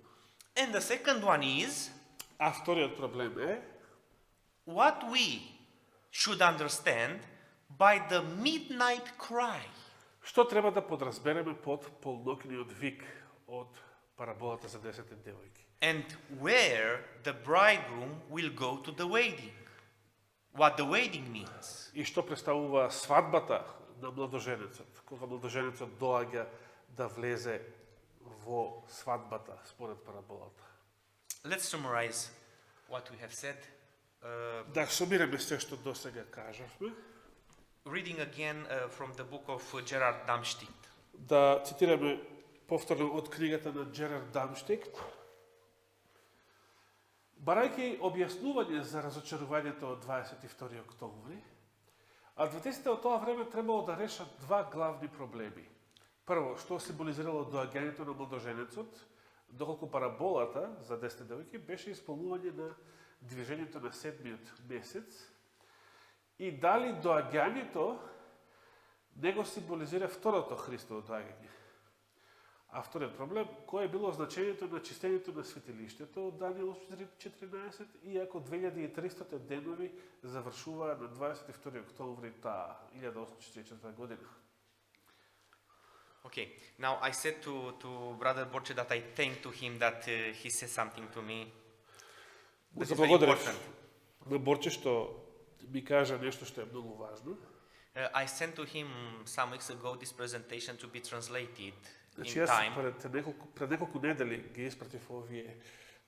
Speaker 1: and the second one is
Speaker 2: А вториот проблем е
Speaker 1: what we should understand by the midnight cry.
Speaker 2: што треба да подразбереме под полнокниот вик од параболата за 10 девојки.
Speaker 1: And where the bridegroom will go to the wedding. What the wedding means.
Speaker 2: И што представува свадбата на младоженецот, кога младоженецот доаѓа да влезе во свадбата според параболата.
Speaker 1: Let's summarize what we have said.
Speaker 2: Да сумираме се што досега кажавме.
Speaker 1: Reading again from the book of Gerard Damstedt.
Speaker 2: Да цитираме повторно од книгата на Джерард Дамштект. Барајќи објаснување за разочарувањето од 22 октомври, адвентистите од тоа време требало да решат два главни проблеми. Прво, што символизирало доаѓањето на младоженецот, доколку параболата за 10 девојки беше исполнување на движењето на седмиот месец и дали доаѓањето него символизира второто Христово доаѓање. А вториот проблем, кој е било значењето на чистењето на светилиштето од Даниел 14, иако 2300 денови завршуваа на 22 октомври таа 1844 година.
Speaker 1: Okay, now I said to Brother Borche that I thank to him that he said something to me. This is very
Speaker 2: Заблагодарив.
Speaker 1: important.
Speaker 2: на Борче што ми кажа нешто што е многу важно.
Speaker 1: I sent to him some weeks ago this presentation to be translated
Speaker 2: Значи,
Speaker 1: in
Speaker 2: јас
Speaker 1: time.
Speaker 2: пред неколку недели ги испратив овие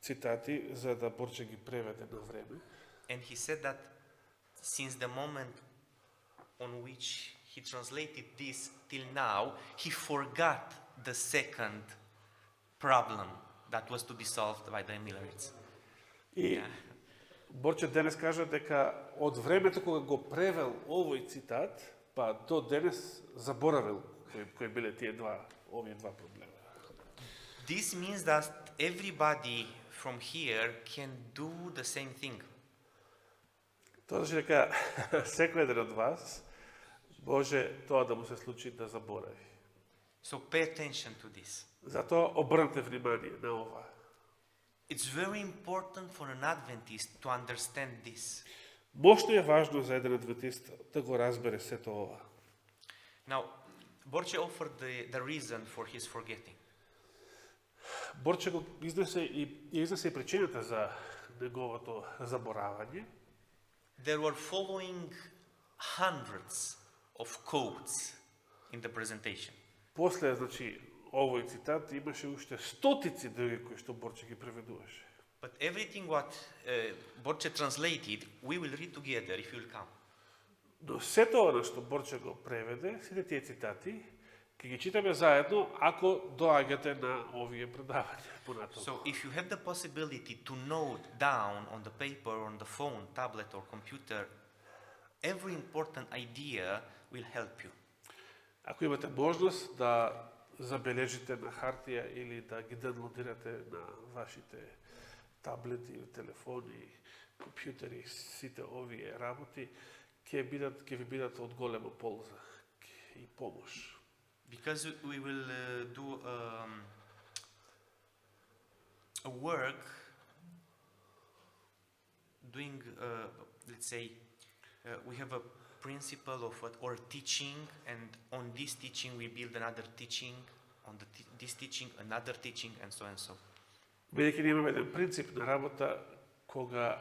Speaker 2: цитати за да Борче ги преведе на време.
Speaker 1: And he said that since the moment on which he translated this till now, he forgot the second problem that was to be solved by the Millerites.
Speaker 2: И Борче денес кажа дека од времето кога го превел овој цитат, па до денес заборавил кои биле овие два проблема.
Speaker 1: This means that everybody from here can do the same thing.
Speaker 2: Тоа значи дека секој еден од вас може тоа да му се случи да заборави.
Speaker 1: So pay attention to this.
Speaker 2: Затоа обрнете внимание на ова.
Speaker 1: It's very important for an Adventist to understand this.
Speaker 2: Мошто е важно за еден адвентист да го разбере сето ова.
Speaker 1: Now, Borche offered the reason for his forgetting.
Speaker 2: Борче го изнесе и причината за неговото заборавање.
Speaker 1: There were following hundreds of quotes in the presentation.
Speaker 2: После, значи, овој цитат имаше уште стотици други кои што Борче ги преведуваше.
Speaker 1: But everything what Borche translated, we will read together if you will come.
Speaker 2: Но сето она што Борче го преведе, сите тие цитати, ќе ги читаме заедно ако доаѓате на овие предавања понатаму.
Speaker 1: So if you have the possibility to note down on the paper, on the phone, tablet or computer, every important idea will help you.
Speaker 2: Ако имате можност да забележите на хартија или да ги даунлодирате на вашите таблети или телефони, компјутери, сите овие работи, ќе ви бидат од голема полза и помош.
Speaker 1: Because we will do a work doing, let's say, we have a principle of what, or teaching, and on this teaching we build another teaching, on this teaching another teaching, and so and so.
Speaker 2: Бидејќи имаме еден принцип на работа кога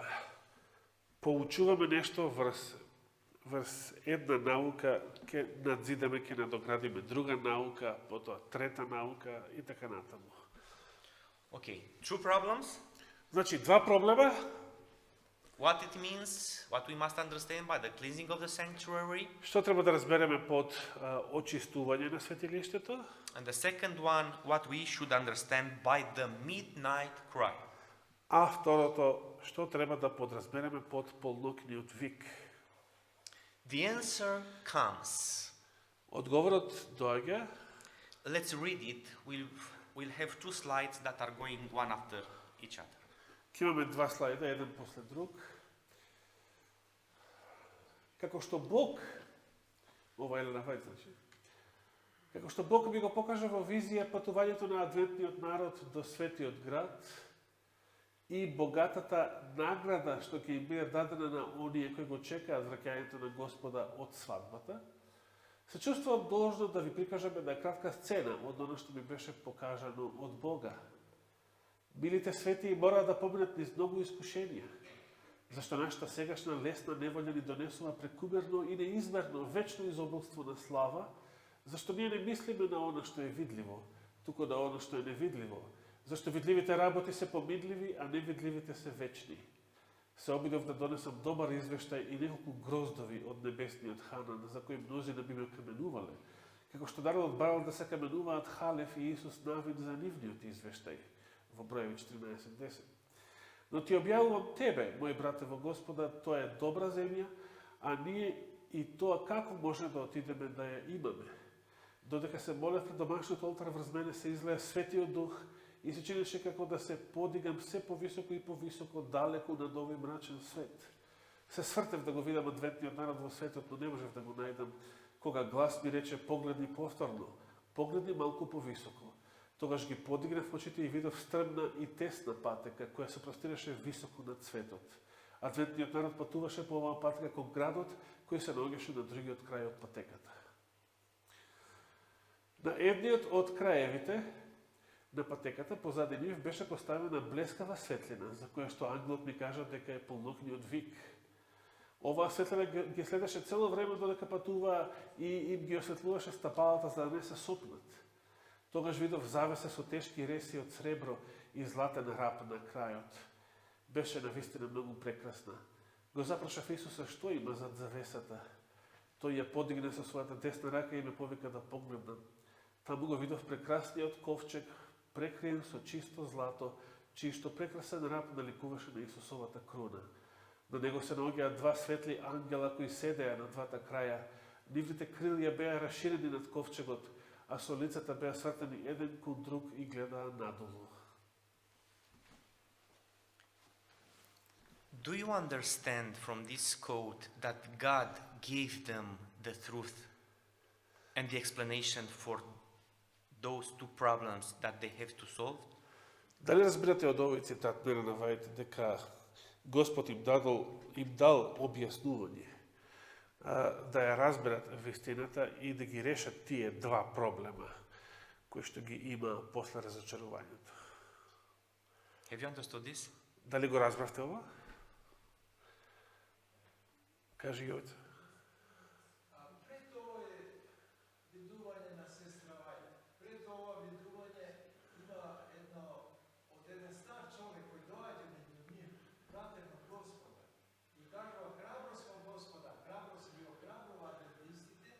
Speaker 2: поучуваме нешто врз една наука, ќе надзидаме, ќе надоградиме друга наука, потоа трета наука и така натаму.
Speaker 1: Okay, two problems.
Speaker 2: Значи, два проблема.
Speaker 1: What it means, what we must understand by the cleansing of the sanctuary.
Speaker 2: Што треба да разбереме под очистување на светилиштето?
Speaker 1: And the second one, what we should understand by the midnight cry.
Speaker 2: А второто, што треба да подразбереме под полнокниот вик?
Speaker 1: The answer comes.
Speaker 2: Одговорот доаѓа.
Speaker 1: Let's read it. We'll have two slides that are going one after each other.
Speaker 2: Ќе имаме два слайда, еден после друг. Како што Бог, ова е на Вајд, значи, како што Бог ми го покажа во визија патувањето на адвентниот народ до светиот град и богатата награда што ќе им биде дадена на оние кои го чекаат враќањето на Господа од свадбата, се чувствувам должно да ви прикажам една кратка сцена од оно што ми беше покажано од Бога. Билите свети мора да поминат низ многу искушенија, зашто нашата сегашна лесна неволја ни донесува прекумерно и неизмерно вечно изобилство на слава, зашто ние не мислиме на оно што е видливо, туку на оно што е невидливо, зашто видливите работи се помидливи, а невидливите се вечни. Се обидов да донесам добар извештај и неколку гроздови од небесниот Ханан, за кои мнозина би ме каменувале, како што народот барал да се каменуваат Халев и Исус Навин за нивниот извештај. Во Броеви 14:10. Но ти објавувам тебе, мој брате во Господа, тоа е добра земја, а ние и тоа како може да отидеме да ја имаме. Додека се молев пред домашниот олтар врз мене се излеа Светиот Дух и се чинеше како да се подигам се повисоко и повисоко далеку над овој мрачен свет. Се свртев да го видам адвентниот народ во светот, но не можев да го најдам, кога глас ми рече погледни повторно, погледни малку повисоко. Тогаш ги подигнав очите и видов стрмна и тесна патека, која се простираше високо над светот. Адвентниот народ патуваше по оваа патека кон градот, кој се наоѓаше на другиот крај од патеката. На едниот од краевите, На патеката позади нив беше поставена блескава светлина, за која што ангелот ми кажа дека е полнокниот вик. Оваа светлина ги следеше цело време додека патуваа и им ги осветлуваше стапалата за да не се сопнат. Тогаш видов завеса со тешки реси од сребро и златен рап на крајот. Беше навистина многу прекрасна. Го запрашав Исуса што има зад завесата. Тој ја подигна со својата десна рака и ме повика да погледнам. Таму го видов прекрасниот ковчег, прекриен со чисто злато, чисто прекрасен рап наликуваше на Исусовата круна. На него се наоѓаат два светли ангела кои седеа на двата краја. Нивните крилја беа расширени над ковчегот, а со лицата беа свртени еден кон друг и гледаа надолу.
Speaker 1: Do you understand from this quote that God gave them the truth and the explanation for those two problems that they have to solve?
Speaker 2: Дали разбирате од овој цитат на Елена Вајт дека Господ им дал објаснување да ја разберат вистината и да ги решат тие два проблема кои што ги има после разочарувањето?
Speaker 1: Have you understood this?
Speaker 2: Дали го разбравте ова? Кажи Јовица.
Speaker 3: Пред ова видување на сестра Вајда, пред ова видување има од еден стар човек кој доаѓа меѓу нив, пратен од Господа. И кажува храброст од Господа, храброст ги охрабрува адвентистите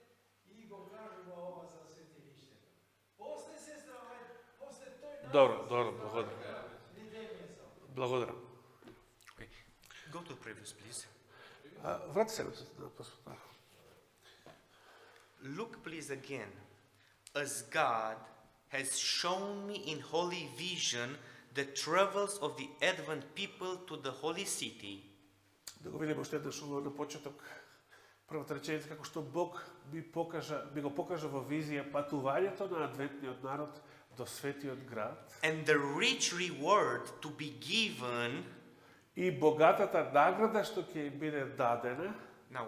Speaker 3: и го кажува ова за светилиштето. После сестра Вајда, после тој
Speaker 2: Добро, благодарам.
Speaker 3: видење за ова.
Speaker 2: Благодарам.
Speaker 1: Okay. Go to the previous, please.
Speaker 2: Врати се на посвета.
Speaker 1: Look, please, again. As God has shown me in holy vision the travels of the Advent people to the holy city,
Speaker 2: Да го видиме уште еднаш на почеток. Првата реченица како што Бог би го покажа во визија патувањето на адвентниот народ до светиот град
Speaker 1: and the rich reward to be given.
Speaker 2: и богатата награда што ќе им биде дадена.
Speaker 1: Now,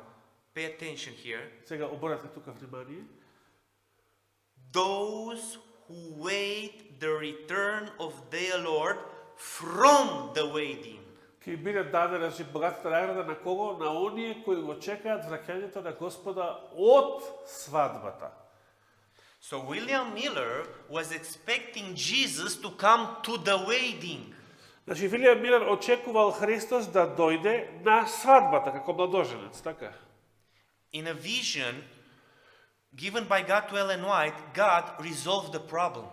Speaker 1: pay attention here.
Speaker 2: Сега оборнете тука внимание.
Speaker 1: Those who wait the return of their Lord from the wedding.
Speaker 2: Ќе им биде дадена богатата награда на кого? На оние кои го чекаат враќањето на Господа од свадбата.
Speaker 1: So William Miller was expecting Jesus to come to the wedding.
Speaker 2: Значи, Вилијам Милер очекувал Христос да дојде на свадбата како младоженец, така?
Speaker 1: In a vision given by God to Ellen White, God resolved the problem.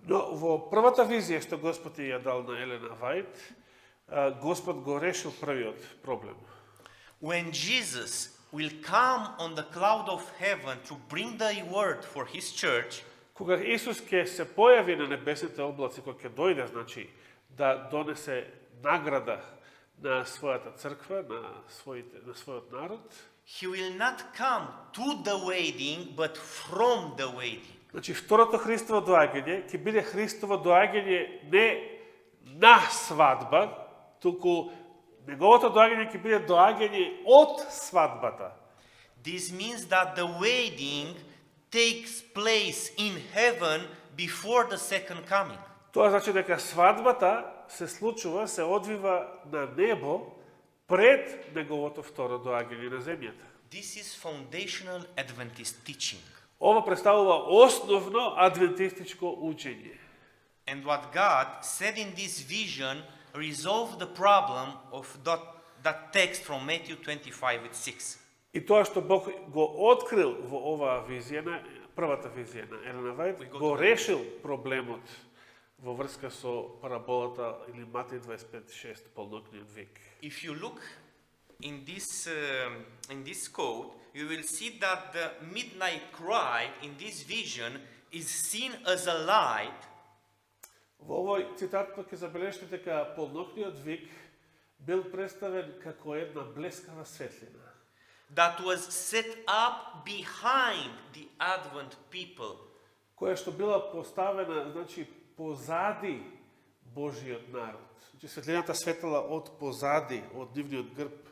Speaker 2: Но во првата визија што Господ ја дал на Елена Вајт, Господ го решил првиот проблем.
Speaker 1: When Jesus will come on the cloud of heaven to bring the word for his church,
Speaker 2: Кога Исус ќе се појави на небесните облаци, кога ќе дојде, значи, да донесе награда на својата црква, на својот народ,
Speaker 1: he will not come to the wedding, but from the wedding.
Speaker 2: значи, второто Христово доаѓање ќе биде Христово доаѓање не на свадба, туку неговото доаѓање ќе биде доаѓање од свадбата.
Speaker 1: This means that the wedding takes place in heaven before the second coming.
Speaker 2: Тоа значи дека свадбата се случува, се одвива на небо пред неговото второ доаѓање на земјата.
Speaker 1: This is foundational Adventist teaching.
Speaker 2: Ова представува основно адвентистичко учење.
Speaker 1: And what God said in this vision resolved the problem of that text from Matthew 25:6.
Speaker 2: И тоа што Бог го открил во оваа визија, првата визија на Елена Вајт, го решил проблемот во врска со параболата или Матеј 25:6, полнокниот век.
Speaker 1: If you look in this quote, you will see that the midnight cry in this vision is seen as a light
Speaker 2: Во овој цитат ќе забележите дека полнокниот вик бил представен како една блескава светлина,
Speaker 1: that was set up behind the Advent people.
Speaker 2: која што била поставена, значи, позади Божиот народ. Значи, светлината светела од позади, од нивниот грб.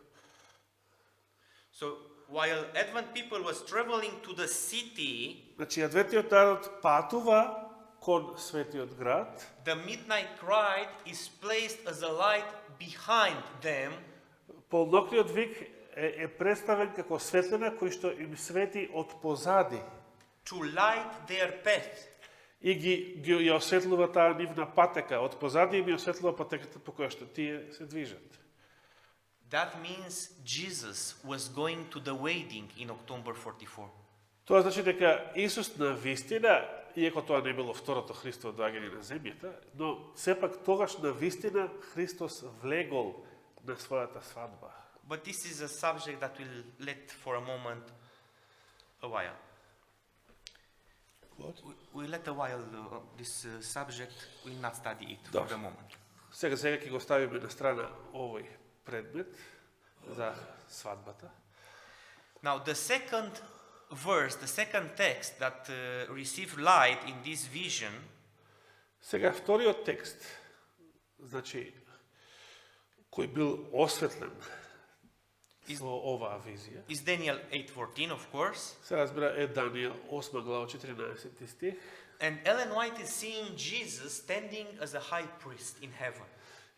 Speaker 1: So while Advent people was traveling to the city,
Speaker 2: Значи, адвентниот народ патува кон светиот град,
Speaker 1: the midnight cry is placed as a light behind them,
Speaker 2: полнокниот вик е представен како светлина кој што им свети од позади
Speaker 1: to light their path.
Speaker 2: и ги ја осветлува таа нивна патека, од позади им ја осветлува патеката по која што тие се движат.
Speaker 1: That means Jesus was going to the wedding in October 44.
Speaker 2: Тоа значи дека Исус на вистина, иако тоа не било второто Христово доаѓање на земјата, но сепак тогаш на вистина Христос влегол на својата свадба.
Speaker 1: But this is a subject that we'll let for a moment a while.
Speaker 2: What?
Speaker 1: We'll let a while this subject, we'll not study it for
Speaker 2: Добре.
Speaker 1: the moment.
Speaker 2: Сега ќе го ставиме на страна овој предмет за свадбата.
Speaker 1: Now the second verse, the second text that received light in this vision
Speaker 2: Сега вториот текст, значи кој бил осветлен во оваа визија,
Speaker 1: is Daniel 8:14, of course.
Speaker 2: се разбира е Данијел 8 глава 14 стих.
Speaker 1: And Ellen White is seeing Jesus standing as a high priest in heaven.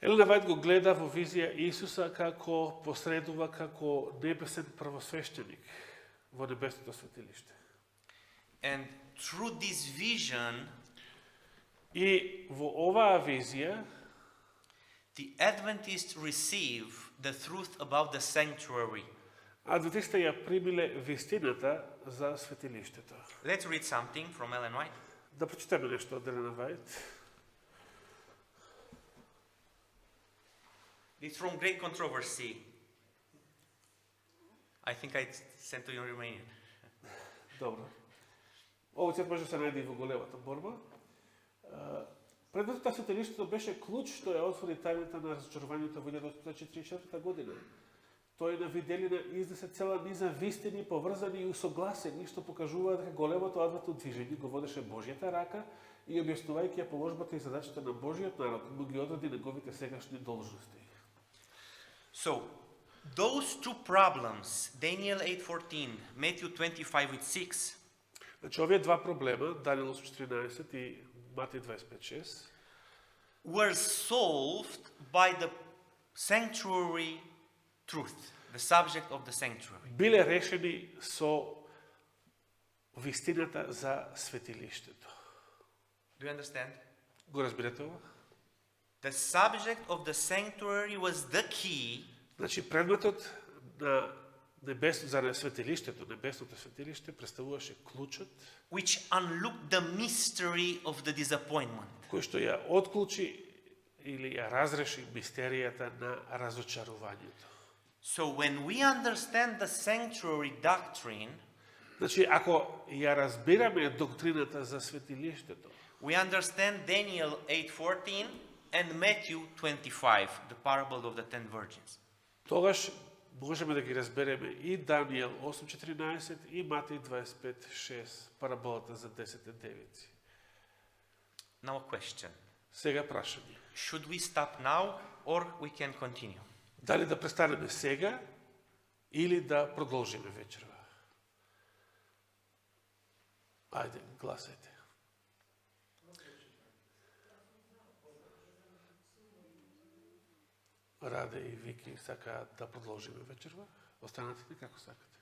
Speaker 2: Елена Вајд го гледа во визија Исуса како посредува како небесен првосвещеник во небесното светилиште.
Speaker 1: And through this vision,
Speaker 2: И во оваа визија
Speaker 1: the Adventists receive the truth about the sanctuary.
Speaker 2: адвентистите ја примиле вистината за светилиштето.
Speaker 1: Let's read something from Ellen White.
Speaker 2: Да прочитаме нешто од Елена Вајд.
Speaker 1: It's from Great Controversy. I think I sent to you in Romanian.
Speaker 2: Добро. Овој цвет може да се најде и во големата борба. Предметот на светилиштето беше клуч што ја отвори тајната на разочарувањето во 1944 година. Тој на виделина изнесе цела низа вистини поврзани и усогласени што покажува дека големото адвентно движење го водеше Божјата рака и објаснувајќи ја положбата и задачата на Божјиот народ, му ги одреди неговите сегашни должности.
Speaker 1: So, those two problems, Daniel 8:14, Matthew 25:6,
Speaker 2: Значи овие два проблема, Данијел 8:14 и Матеј 25:6,
Speaker 1: were solved by the sanctuary truth, the subject of the sanctuary.
Speaker 2: биле решени со вистината за светилиштето.
Speaker 1: Do you understand?
Speaker 2: Го разбирате ова?
Speaker 1: The subject of the sanctuary was the key
Speaker 2: Значи предметот на за светилиштето, небесното светилиште представуваше клучот
Speaker 1: which unlocked the mystery of the disappointment.
Speaker 2: кој што ја отклучи или ја разреши мистеријата на разочарувањето.
Speaker 1: So when we understand the sanctuary doctrine,
Speaker 2: Значи, ако ја разбираме доктрината за светилиштето,
Speaker 1: we understand Daniel 8:14 and Matthew 25, the parable of the 10 virgins.
Speaker 2: тогаш можеме да ги разбереме и Данијел 8:14 и Матеј 25:6, параболата за 10 девици.
Speaker 1: Now a question.
Speaker 2: Сега прашање.
Speaker 1: Should we stop now or we can continue?
Speaker 2: Дали да престанеме сега или да продолжиме вечерва? Ајде, гласајте. Раде и Вики сакаат да продолжиме вечерва. Останатите како сакате.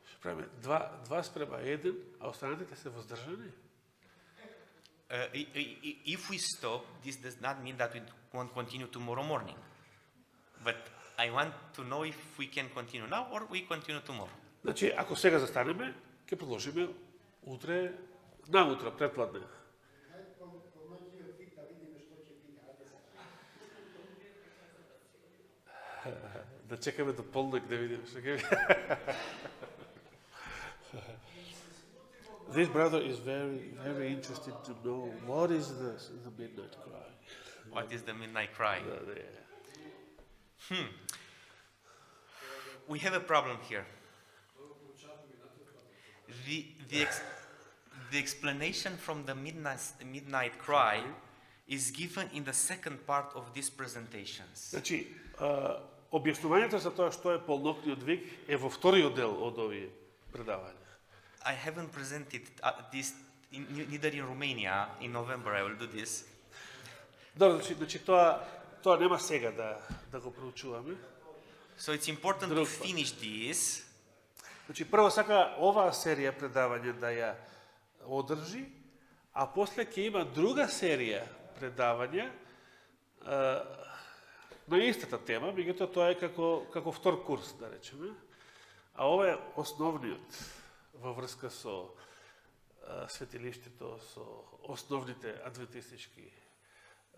Speaker 2: Ще правиме 2:1, а останатите се воздржани.
Speaker 1: If we stop, this does not mean that we won't continue tomorrow morning. But I want to know if we can continue now or we continue tomorrow.
Speaker 2: Значи, ако сега застанеме, ќе продолжиме утре, наутро, предпладне. Да чекаме до полнок да видиме што ќе. This brother is very interested to know what is the midnight cry.
Speaker 1: What is the midnight cry? We have a problem here. The explanation from the midnight cry is given in the second part of these presentations.
Speaker 2: Значи, Објаснувањето за тоа што е полнокниот вик е во вториот дел од овие предавања.
Speaker 1: I haven't presented this neither in Romania. In November I will do this.
Speaker 2: Добро, значи тоа нема сега да го проучуваме.
Speaker 1: So it's important to
Speaker 2: Друг пат.
Speaker 1: finish this.
Speaker 2: Значи прво сака оваа серија предавања да ја одржи, а после ќе има друга серија предавања на истата тема, меѓутоа тоа е како втор курс, да речеме. А ова е основниот во врска со светилиштето, со основните адвентистички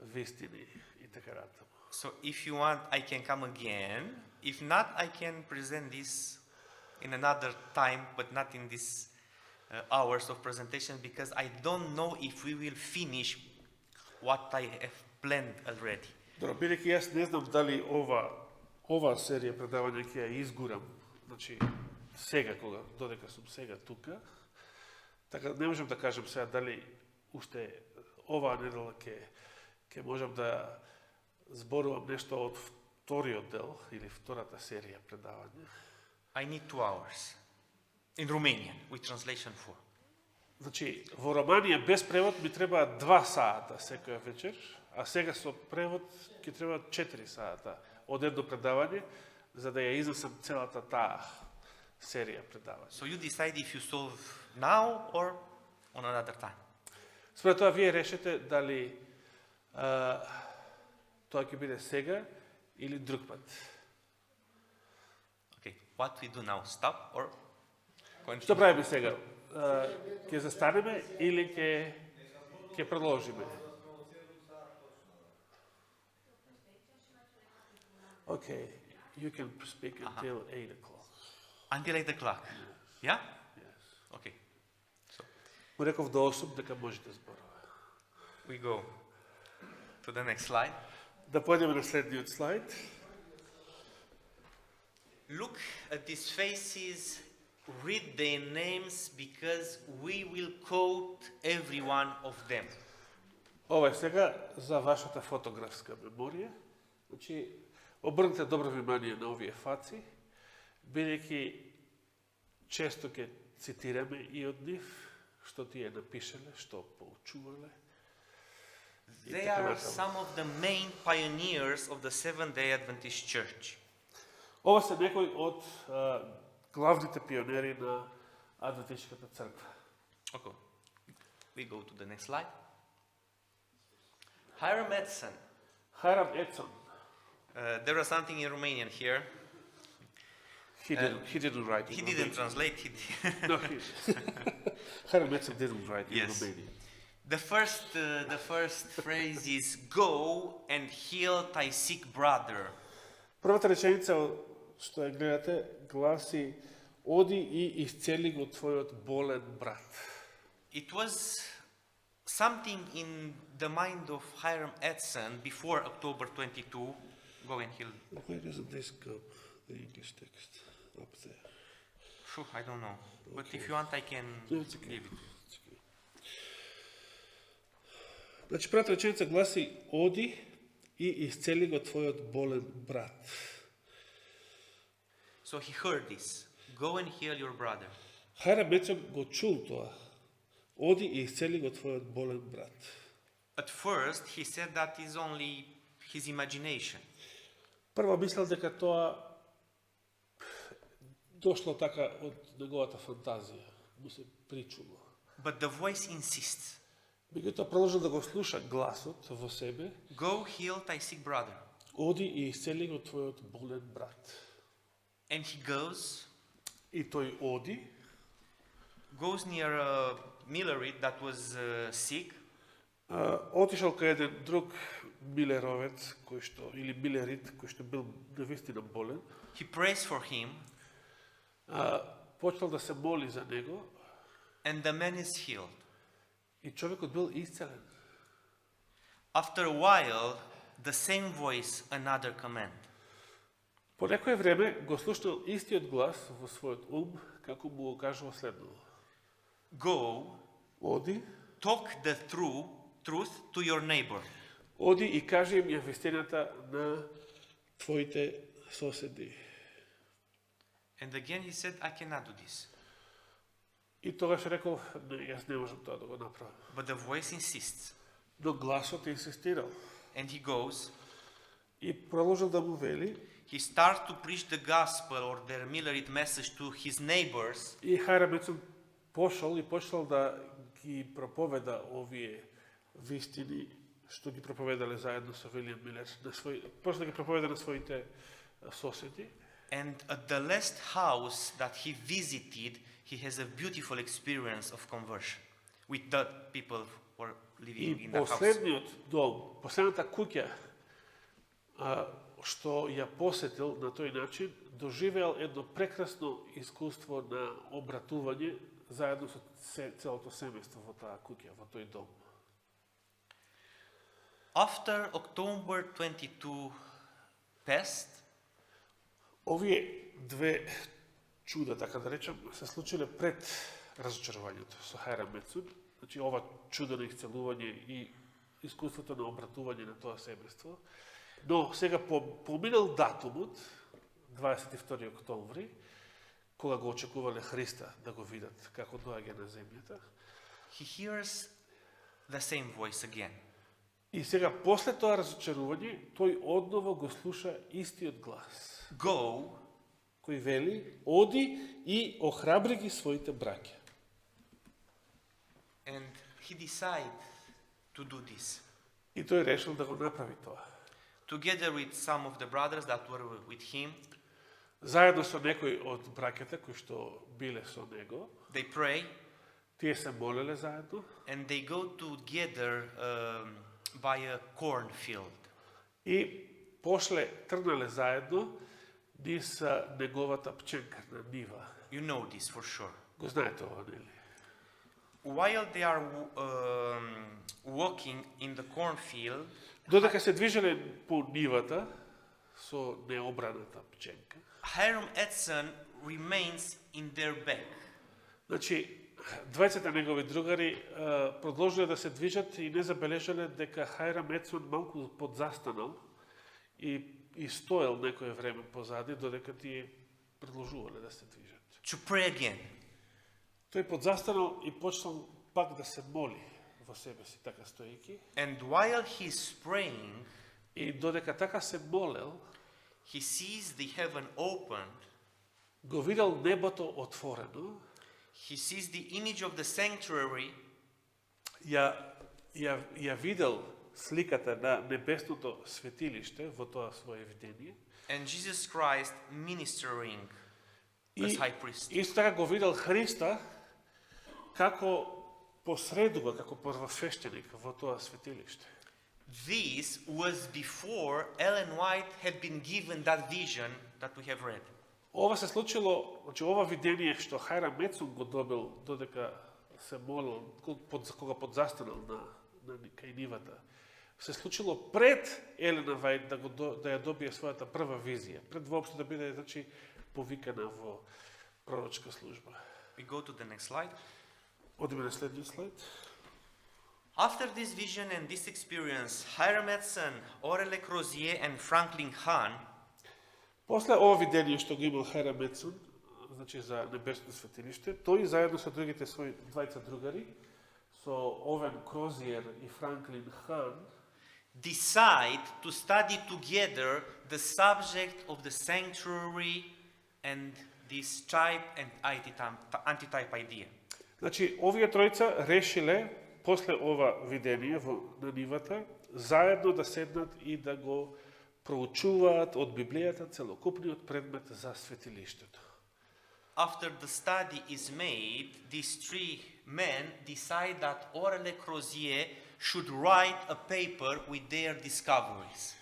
Speaker 2: вистини и така натаму.
Speaker 1: So if you want, I can come again. If not, I can present this in another time, but not in this hours of presentation, because I don't know if we will finish what I have planned already.
Speaker 2: Добро, бидејќи јас не знам дали ова серија предавања ќе ја изгурам, значи сега додека сум сега тука, така не можам да кажам сега дали уште оваа недела ќе можам да зборувам нешто од вториот дел или втората серија предавања.
Speaker 1: I need 2 hours. In Romanian, with translation 4.
Speaker 2: Значи, во Романија без превод ми треба 2 сата секоја вечер, а сега со превод ќе треба 4 сата од едно предавање, за да ја изнесам целата таа серија предавања.
Speaker 1: So you decide if you solve now or on another time.
Speaker 2: Според тоа вие решете дали тоа ќе биде сега или друг пат.
Speaker 1: Okay, what we do now? Stop or continue?
Speaker 2: Што правиме сега? Ќе застанеме или ќе продолжиме? Okay, you can speak until 8 o'clock.
Speaker 1: Until 8 o'clock. Yeah?
Speaker 2: Yes.
Speaker 1: Okay. So
Speaker 2: Му реков до 8 дека можете да зборува.
Speaker 1: we go to the next slide.
Speaker 2: Да појдеме на следниот слайд.
Speaker 1: Look at these faces, read their names because we will quote every one of them.
Speaker 2: Ова е сега за вашата фотографска меморија. Значи, обрнете добро внимание на овие фаци, бидејќи често ќе цитираме и од нив, што тие напишале, што поучувале.
Speaker 1: They are some of the main pioneers of the Seventh-day Adventist Church.
Speaker 2: Ова се некои од главните пионери на Адвентистичката црква.
Speaker 1: Okay. We go to the next slide. Hiram Edson.
Speaker 2: Хайрам Едсон.
Speaker 1: There was something in Romanian here.
Speaker 2: He didn't write in
Speaker 1: He didn't
Speaker 2: Romanian.
Speaker 1: translate.
Speaker 2: No, Хайрам Едсон didn't write in
Speaker 1: Yes.
Speaker 2: Romanian.
Speaker 1: The first phrase is "Go and heal thy sick brother."
Speaker 2: Првата реченица што ја гледате гласи: оди и исцели го твојот болен брат.
Speaker 1: It was something in the mind of Hiram Edson before October 22. Go and heal.
Speaker 2: Why doesn't this come, the English text, up there?
Speaker 1: Phew, I don't know. But if you want, I can
Speaker 2: No, it's okay.
Speaker 1: leave it.
Speaker 2: Значи, првата реченица гласи: оди и исцели го твојот болен брат.
Speaker 1: So he heard this. Go and heal your brother.
Speaker 2: Хайрам Едсон го чул тоа. Оди и исцели го твојот болен брат.
Speaker 1: At first, he said that is only his imagination.
Speaker 2: Прво мислел дека тоа дошло така од неговата фантазија, му се причуло.
Speaker 1: But the voice insists.
Speaker 2: Меѓутоа продолжил да го слуша гласот во себе:
Speaker 1: Go heal thy sick brother.
Speaker 2: оди и исцели го твојот болен брат.
Speaker 1: And he goes
Speaker 2: И тој оди,
Speaker 1: near Millerid that was sick.
Speaker 2: отишол кај еден друг милеровец кој што или милерит кој што бил навистина болен,
Speaker 1: He prays for him,
Speaker 2: почнал да се моли за него
Speaker 1: and the man is healed.
Speaker 2: и човекот бил исцелен.
Speaker 1: After a while, the same voice, another command.
Speaker 2: По некое време го слушнал истиот глас во својот ум, како му го кажува следново:
Speaker 1: Go,
Speaker 2: оди,
Speaker 1: talk the truth to your neighbor.
Speaker 2: оди и кажи им ја вистината на твоите соседи.
Speaker 1: And again he said, I cannot do this.
Speaker 2: И тогаш рекол, не, јас не можам тоа да го направам.
Speaker 1: But the voice insists.
Speaker 2: Но гласот инсистирал.
Speaker 1: And he goes,
Speaker 2: И продолжил да му вели.
Speaker 1: he starts to preach the gospel or the Millerid message to his neighbors.
Speaker 2: И Хайрам Ецун пошол и почнал да ги проповеда овие вистини што ги проповедале заедно со Вилијам Милер, почна да ги проповеда на своите соседи.
Speaker 1: And at the last house that he visited, he has a beautiful experience of conversion with the people who are living
Speaker 2: И
Speaker 1: in the house.
Speaker 2: последниот дом, последната куќа што ја посетил на тој начин, доживеал едно прекрасно искуство на обратување заедно со целото семејство во таа куќа, во тој дом.
Speaker 1: After October 22 passed,
Speaker 2: Овие две чуда, така да речем, се случиле пред разочарувањето со Хайрам Ецун. Значи, ова чудо на исцелување и искуството на обратување на тоа семејство. Но сега поминал датумот, 22 октомври, кога го очекувале Христа да го видат како доаѓа на земјата.
Speaker 1: he hears the same voice again.
Speaker 2: И сега, после тоа разочарување, тој одново го слуша истиот глас,
Speaker 1: Go
Speaker 2: кој вели, оди и охрабри ги своите браќа.
Speaker 1: and he decided to do this.
Speaker 2: И тој решил да го направи тоа.
Speaker 1: Together with some of the brothers that were with him,
Speaker 2: Заедно со некои од браќата кои што биле со него,
Speaker 1: they pray
Speaker 2: тие се молеле заедно
Speaker 1: and they go together by a cornfield.
Speaker 2: и пошле тргнале заедно низ неговата пченка на нива.
Speaker 1: You know this for sure.
Speaker 2: Го знаете ова, нели?
Speaker 1: While they are walking in the cornfield,
Speaker 2: Додека се движеле по нивата со необраната пченка,
Speaker 1: Hiram Edson remains in their back.
Speaker 2: значи, двајцата негови другари продолжиле да се движат и не забележале дека Хайрам Ецун малку подзастанал и стоел некое време позади, додека тие продолжувале да се движат.
Speaker 1: To pray again.
Speaker 2: Тој подзастанал и почнал пак да се моли во себе си, така стоејќи.
Speaker 1: And while he's praying,
Speaker 2: И додека така се молел,
Speaker 1: he sees the heaven opened.
Speaker 2: го видел небото отворено,
Speaker 1: He sees the image of the sanctuary,
Speaker 2: ја видел сликата на небесното светилиште во тоа свое видение.
Speaker 1: and Jesus Christ ministering as
Speaker 2: И
Speaker 1: high priest.
Speaker 2: исто така го видел Христа како посредува, како првосвещеник во тоа светилиште.
Speaker 1: This was before Ellen White had been given that vision that we have read.
Speaker 2: Ова се случило, значи ова видение што Хайрам Ецун го добил додека се молил, кога подзастанал на кај нивата, се случило пред Елена Вајт да ја добие својата прва визија, пред воопшто да биде, значи, повикана во пророчка служба.
Speaker 1: We go to the next slide.
Speaker 2: Одиме на следниот слайд.
Speaker 1: After this vision and this experience, Hiram Edson, Aurelie Crozier, and Franklin Hahn
Speaker 2: После ова видение што го имал Хайрам Ецун, значи за небесното светилиште, тој заедно со другите своји двајца другари, со Овен Крозиер и Франклин Хан,
Speaker 1: decide to study together the subject of the sanctuary and this type and antitype idea.
Speaker 2: значи овие тројца решиле после ова видение на нивата заедно да седнат и да го проучуваат од Библијата целокупниот предмет за светилиштето.
Speaker 1: After the study is made, these three men decide that Aurelie Crozier should write a paper with their discoveries.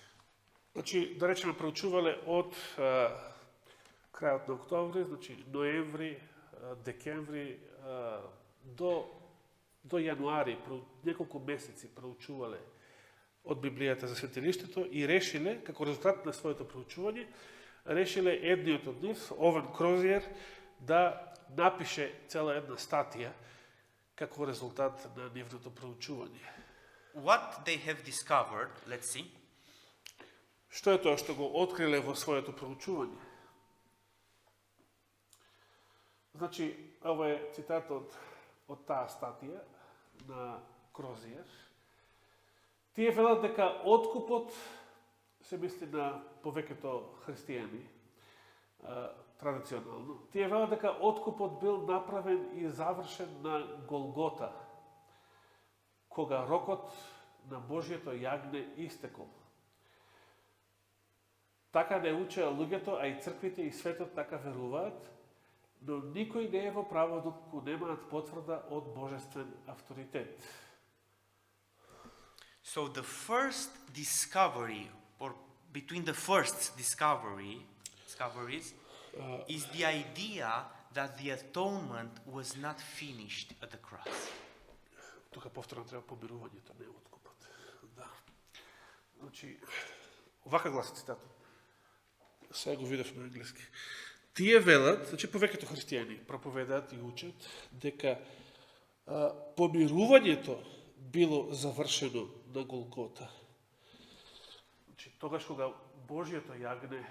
Speaker 2: Значи, да речеме, проучувале од крајот на октомври, значи ноември, декември, до јануари, неколку месеци проучувале од Библијата за светилиштето и решиле, како резултат на своето проучување, решиле едниот од нив, Овен Крозиер, да напише цела една статија како резултат на нивното проучување.
Speaker 1: What they have discovered, let's see.
Speaker 2: Што е тоа што го откриле во своето проучување? Значи, ова е цитат од таа статија на Крозиер. Тие велат дека откупот, се мисли на повеќето христијани, традиционално, тие велат дека откупот бил направен и завршен на Голгота, кога рокот на Божјето јагне истекол. Така не учеа луѓето, а и црквите и светот така веруваат, но никој не е во право доколку немаат потврда од божествен авторитет.
Speaker 1: So the first discovery, or between the first discoveries, is the idea that the atonement was not finished at the cross.
Speaker 2: Тука повторно треба помирувањето, не откупот. Да. Значи, овака гласи цитатот. Сега го видов на англиски. Тие велат, значи повеќето христијани проповедаат и учат дека помирувањето било завршено на Голгота. Значи, тогаш кога Божјето јагне,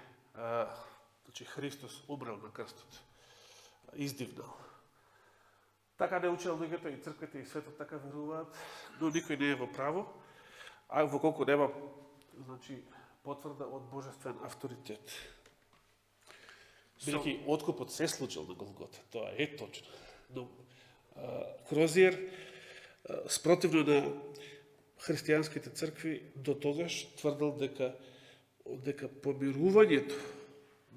Speaker 2: значи Христос умрел на крстот, издигнал. Така не учел луѓето и црквите и светот така веруваат, но никој не е во право, а во колку нема, значи, потврда од божествен авторитет. Бидејќи откупот се случил на Голгота, тоа е точно. Но Крозиер, спротивно на христијанските цркви, до тогаш тврдел дека помирувањето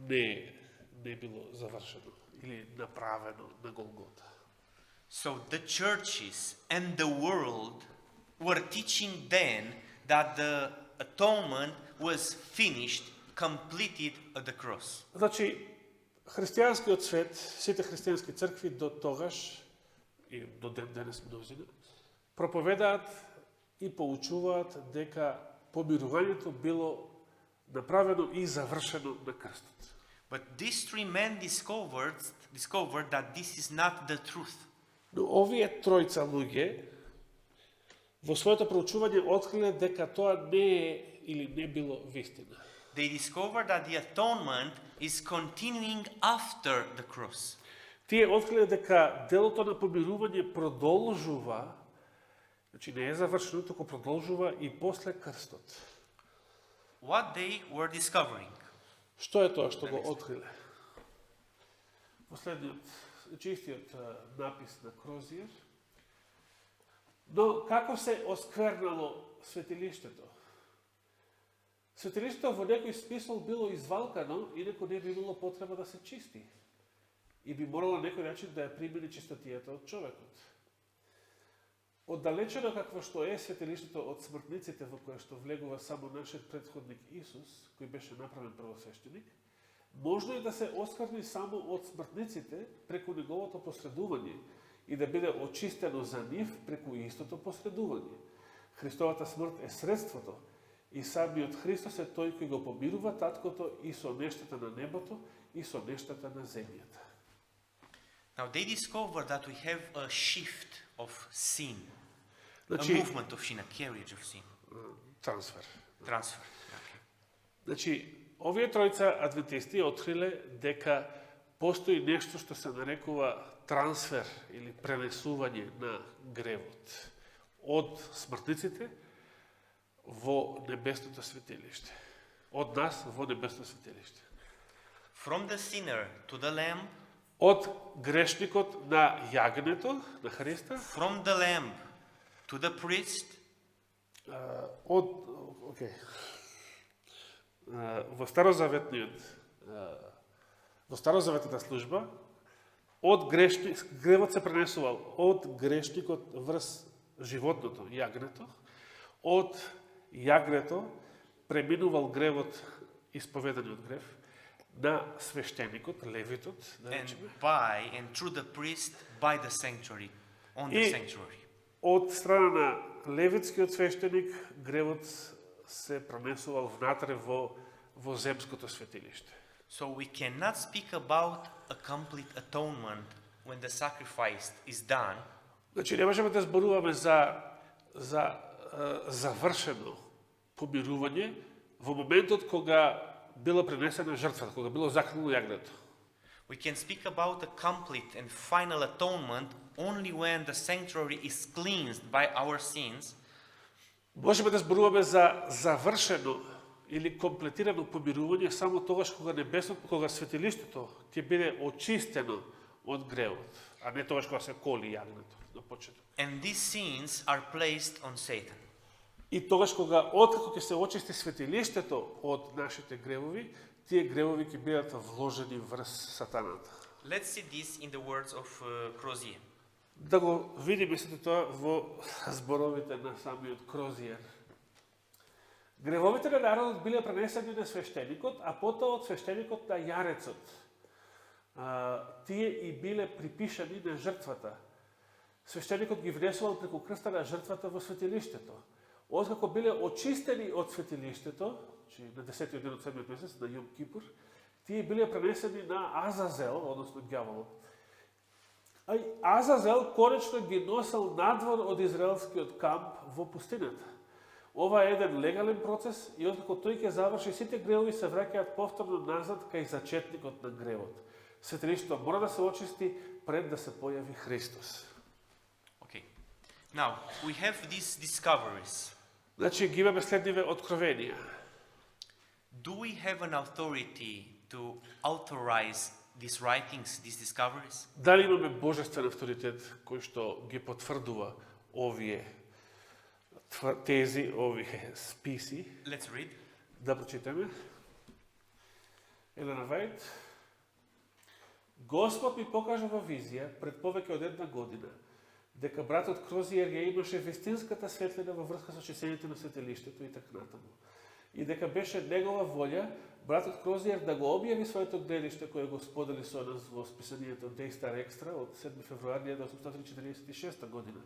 Speaker 2: не било завршено или направено на Голгота.
Speaker 1: So the churches and the world were teaching then that the atonement was finished, completed at the cross.
Speaker 2: Значи, христијанскиот свет, сите христијански цркви до тогаш и до ден денес мнозина проповедаат и поучуваат дека помирувањето било направено и завршено на крстот.
Speaker 1: But these three men discovered that this is not the truth.
Speaker 2: Но овие тројца луѓе во своето проучување откриле дека тоа не е или не било вистина.
Speaker 1: They discovered that the atonement is continuing after the cross.
Speaker 2: Тие откриле дека делото на помирување продолжува, значи не е завршено, туку продолжува и после крстот.
Speaker 1: What they were discovering?
Speaker 2: Што е тоа што го откриле? Последниот, чистиот напис на Крозиер. Но како се осквернало светилиштето? Светилиштето во некој смисол било извалкано, инаку не би било потреба да се чисти. И би морало на некој начин да ја примени чистотијата од човекот. Оддалечено какво што е светилиштето од смртниците во кое што влегува само нашиот претходник Исус, кој беше направен првосвещеник, можно е да се оскверни само од смртниците преку неговото посредување и да биде очистено за нив преку истото посредување. Христовата смрт е средството и самиот Христос е тој кој го помирува таткото и со нештата на небото и со нештата на земјата.
Speaker 1: Now they discovered that we have a shift of sin,
Speaker 2: Значи,
Speaker 1: a movement of sin, a carriage of sin,
Speaker 2: трансфер.
Speaker 1: transfer.
Speaker 2: Значи, овие тројца адвентисти откриле дека постои нешто што се нарекува трансфер или пренесување на гревот од смртниците во небесното светилиште. Од нас во небесното светилиште.
Speaker 1: From the sinner to the lamb,
Speaker 2: Од грешникот на јагнето, на Христа,
Speaker 1: from the lamb to the priest,
Speaker 2: во старозаветната служба, гревот се пренесувал од грешникот врз животното, јагнето, од јагнето преминувал гревот, исповеданиот грев, на свештеникот, левитот, да
Speaker 1: and
Speaker 2: речеме,
Speaker 1: and through the priest by the sanctuary, on the
Speaker 2: И-
Speaker 1: sanctuary.
Speaker 2: од страна на левитскиот свештеник, гревот се пронесувал внатре во земското светилиште.
Speaker 1: So we cannot speak about a complete atonement when the sacrifice is done,
Speaker 2: Значи, не можеме да зборуваме за завршено помирување во моментот кога била пренесена жртвата, кога било заклано јагнето.
Speaker 1: We can speak about a complete and final atonement only when the sanctuary is cleansed by our sins
Speaker 2: Можеме да зборуваме за завршено или комплетирано помирување само тогаш кога небесното, кога светилиштето ќе биде очистено од гревот, а не тогаш кога се коли јагнето на почеток.
Speaker 1: and these sins are placed on Satan.
Speaker 2: И тогаш кога откако ќе се очисти светилиштето од нашите гревови, тие гревови ќе бидат вложени врз сатаната.
Speaker 1: Let's see this in the words of Crozier.
Speaker 2: Да го видиме сето тоа во зборовите на самиот Крозиер. Гревовите на народот биле пренесени на свештеникот, а потоа од свештеникот на јарецот. Тие и биле припишани на жртвата. Свештеникот ги внесувал преку крста на жртвата во светилиштето. Откако биле очистени од светилиштето, на 10-тиот ден од 7-тиот месец, на Јом Кипур, тие биле пренесени на Азазел, односно ѓаволот. А Азазел конечно ги носел надвор од израелскиот камп во пустината. Ова е еден легален процес и откако тој ќе заврши, сите гревови се враќаат повторно назад кај зачетникот на гревот. Светилиштето мора да се очисти пред да се појави Христос.
Speaker 1: Okay. Now, we have these discoveries.
Speaker 2: Значи ги имаме следниве откровенија.
Speaker 1: Do we have an authority to authorize these writings, these discoveries?
Speaker 2: Дали имаме божествен авторитет кој што ги потврдува овие тези, овие списи?
Speaker 1: Let's read.
Speaker 2: Да прочитаме. Елена Вајд. Господ ми покажа во визија пред повеќе од една година дека братот Крозиер ја имаше вистинската светлина во врска со чистењето на светилиштето и така натаму. И дека беше негова волја братот Крозиер да го објави своето гледиште кое го сподели со нас во списанието Daystar Extra од 7 февруари 1846 година.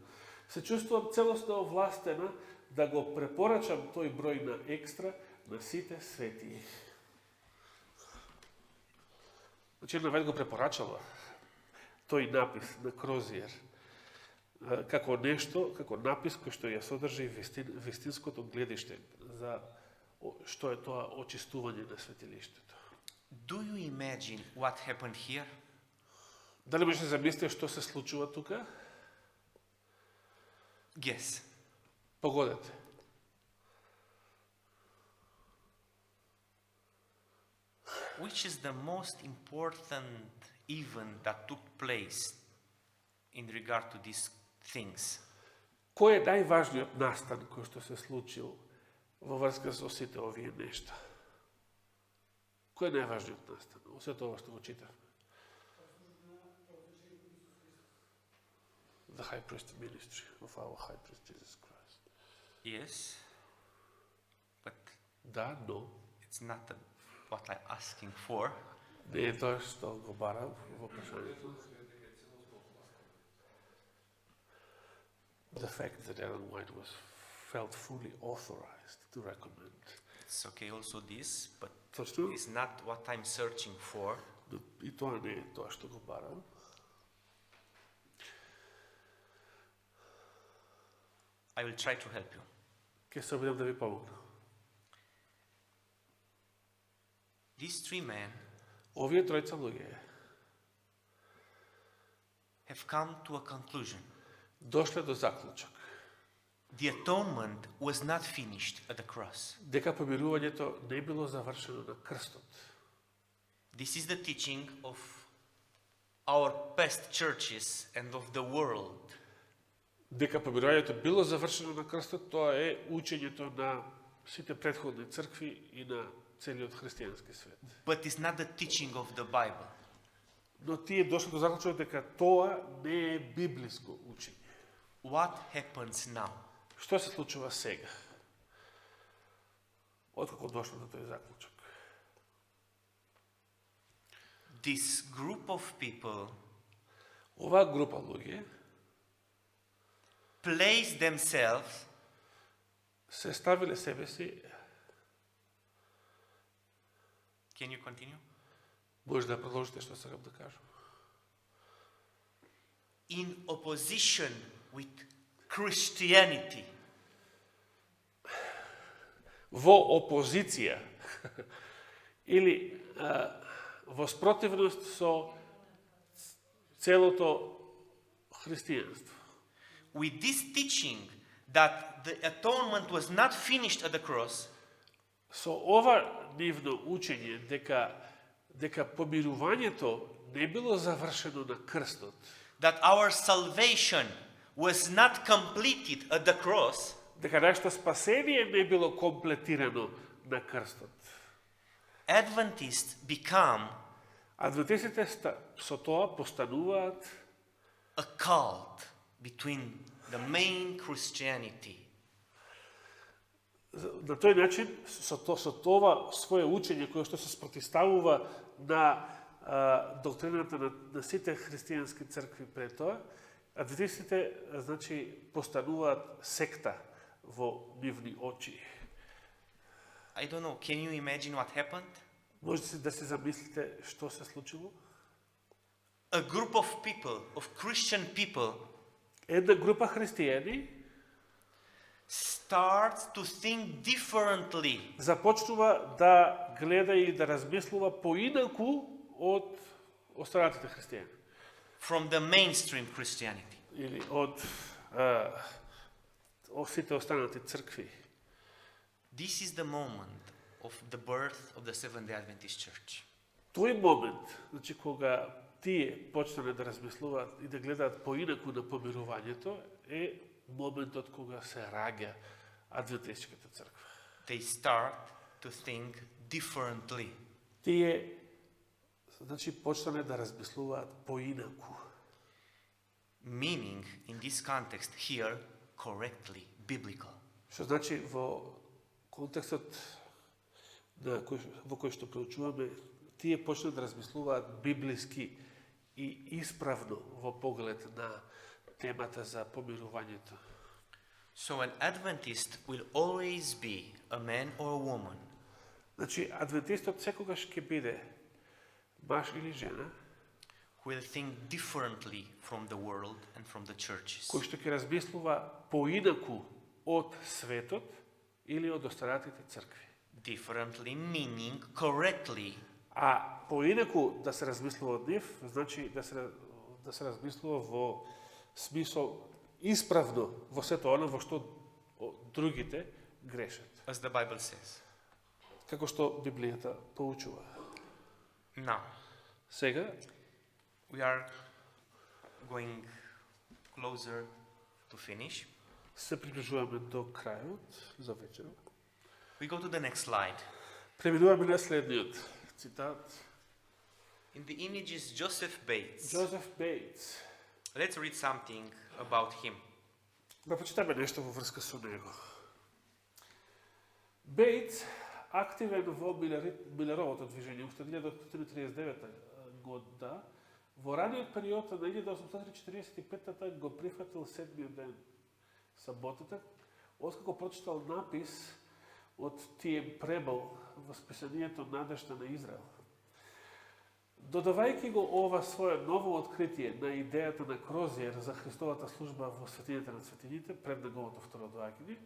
Speaker 2: Се чувствувам целосно овластена да го препорачам тој број на екстра на сите светии. Значи, Навед го препорачала тој напис на Крозиер како нешто, како напис кој што ја содржи вистинското гледиште за што е тоа очистување на светилиштето.
Speaker 1: Do you imagine what happened here?
Speaker 2: Дали можете да замислите што се случува тука?
Speaker 1: Guess.
Speaker 2: Погодете.
Speaker 1: Which is the most important event that took place in regard to these things?
Speaker 2: Кој е најважниот настан кој што се случил во врска со сите овие нешта? Кој е најважниот настан? Се тоа што го читавме. The high priest ministry of our high priest Jesus Christ.
Speaker 1: Yes, but
Speaker 2: Да, но
Speaker 1: it's not what I'm asking for.
Speaker 2: не е тоа што го барам во прашањето. The fact that Ellen White was felt fully authorized to recommend.
Speaker 1: It's okay also this, but
Speaker 2: Точно,
Speaker 1: it's not what I'm searching for.
Speaker 2: но и тоа не е тоа што го барам.
Speaker 1: I will try to help you.
Speaker 2: Ке се обидам да ви помогнам.
Speaker 1: These three men
Speaker 2: Овие тројца луѓе
Speaker 1: have come to a conclusion.
Speaker 2: дошле до заклучок
Speaker 1: The atonement was not finished at the cross.
Speaker 2: дека помирувањето не било завршено на крстот.
Speaker 1: This is the teaching of our past churches and of the world.
Speaker 2: Дека помирувањето било завршено на крстот, тоа е учењето на сите претходни цркви и на целиот христијански свет.
Speaker 1: But it's not the teaching of the Bible.
Speaker 2: Но тие дошле до заклучок дека тоа не е библиско учење.
Speaker 1: What happens now?
Speaker 2: Што се случува сега? Откако дошле до тој заклучок?
Speaker 1: This group of people
Speaker 2: Оваа група луѓе
Speaker 1: place themselves
Speaker 2: се ставиле себе си,
Speaker 1: Can you continue?
Speaker 2: може да продолжите што сакам да кажам,
Speaker 1: In opposition with Christianity.
Speaker 2: во опозиција или во спротивност со целото христијанство.
Speaker 1: With this teaching that the atonement was not finished at the cross,
Speaker 2: Со ова нивно учење дека помирувањето не било завршено на крстот,
Speaker 1: that our salvation was not completed at the cross,
Speaker 2: дека нашето спасение не било комплетирано на крстот.
Speaker 1: Adventists become
Speaker 2: Адвентистите со тоа постануваат
Speaker 1: a cult between the main Christianity
Speaker 2: на тој начин со това свое учење кое што се спротивставува на доктрината на сите христијански цркви пред тоа, адвентистите значи постануваат секта во нивни очи.
Speaker 1: I don't know, can you imagine what happened?
Speaker 2: Можете да се замислите што се случило?
Speaker 1: A group of people, of Christian people,
Speaker 2: Една група христијани
Speaker 1: starts to think differently
Speaker 2: започнува да гледа и да размислува поинаку од останатите христијани
Speaker 1: from the mainstream Christianity.
Speaker 2: или од сите останати цркви.
Speaker 1: This is the moment of the birth of the Seventh-day Adventist Church.
Speaker 2: Тој момент, значи кога тие почнале да размислуваат и да гледаат поинаку на помирувањето, е моментот кога се раѓа адвентистичката црква.
Speaker 1: They start to think differently.
Speaker 2: Тие значи почнале да размислуваат поинаку.
Speaker 1: Meaning, in this context here, correctly, biblical.
Speaker 2: Што значи во контекстот во кој што проучуваме, тие почнат да размислуваат библиски и исправно во поглед на темата за помирувањето.
Speaker 1: So an Adventist will always be a man or a woman
Speaker 2: Значи, адвентистот секогаш ќе биде маж или жена,
Speaker 1: who will think differently from the world and from the churches.
Speaker 2: кој што ќе размислува поинаку од светот или од останатите цркви.
Speaker 1: Differently meaning correctly.
Speaker 2: А поинаку да се размислува од нив, значи да се размислува во смисол исправно во сето оно во што другите грешат.
Speaker 1: As the Bible says.
Speaker 2: Како што Библијата поучува.
Speaker 1: Now,
Speaker 2: Сега
Speaker 1: we are going closer to finish.
Speaker 2: се приближуваме до крајот за вечер.
Speaker 1: We go to the next slide.
Speaker 2: Преминуваме на следниот цитат.
Speaker 1: In the image is Joseph Bates.
Speaker 2: Джозеф Бейтс.
Speaker 1: Let's read something about him.
Speaker 2: Да почитаме нешто во врска со него. Бейтс, активен во Милеровото движење, уште 1939 година, во раниот период на 1845-та го прифатил седмиот ден, саботата, откако прочитал напис од Т.М. Пребел во списанието Надежда на Израел. Додавајќи го ова свое ново откритие на идејата на Крозиер за Христовата служба во светињата на светињите пред неговото второ доаѓање,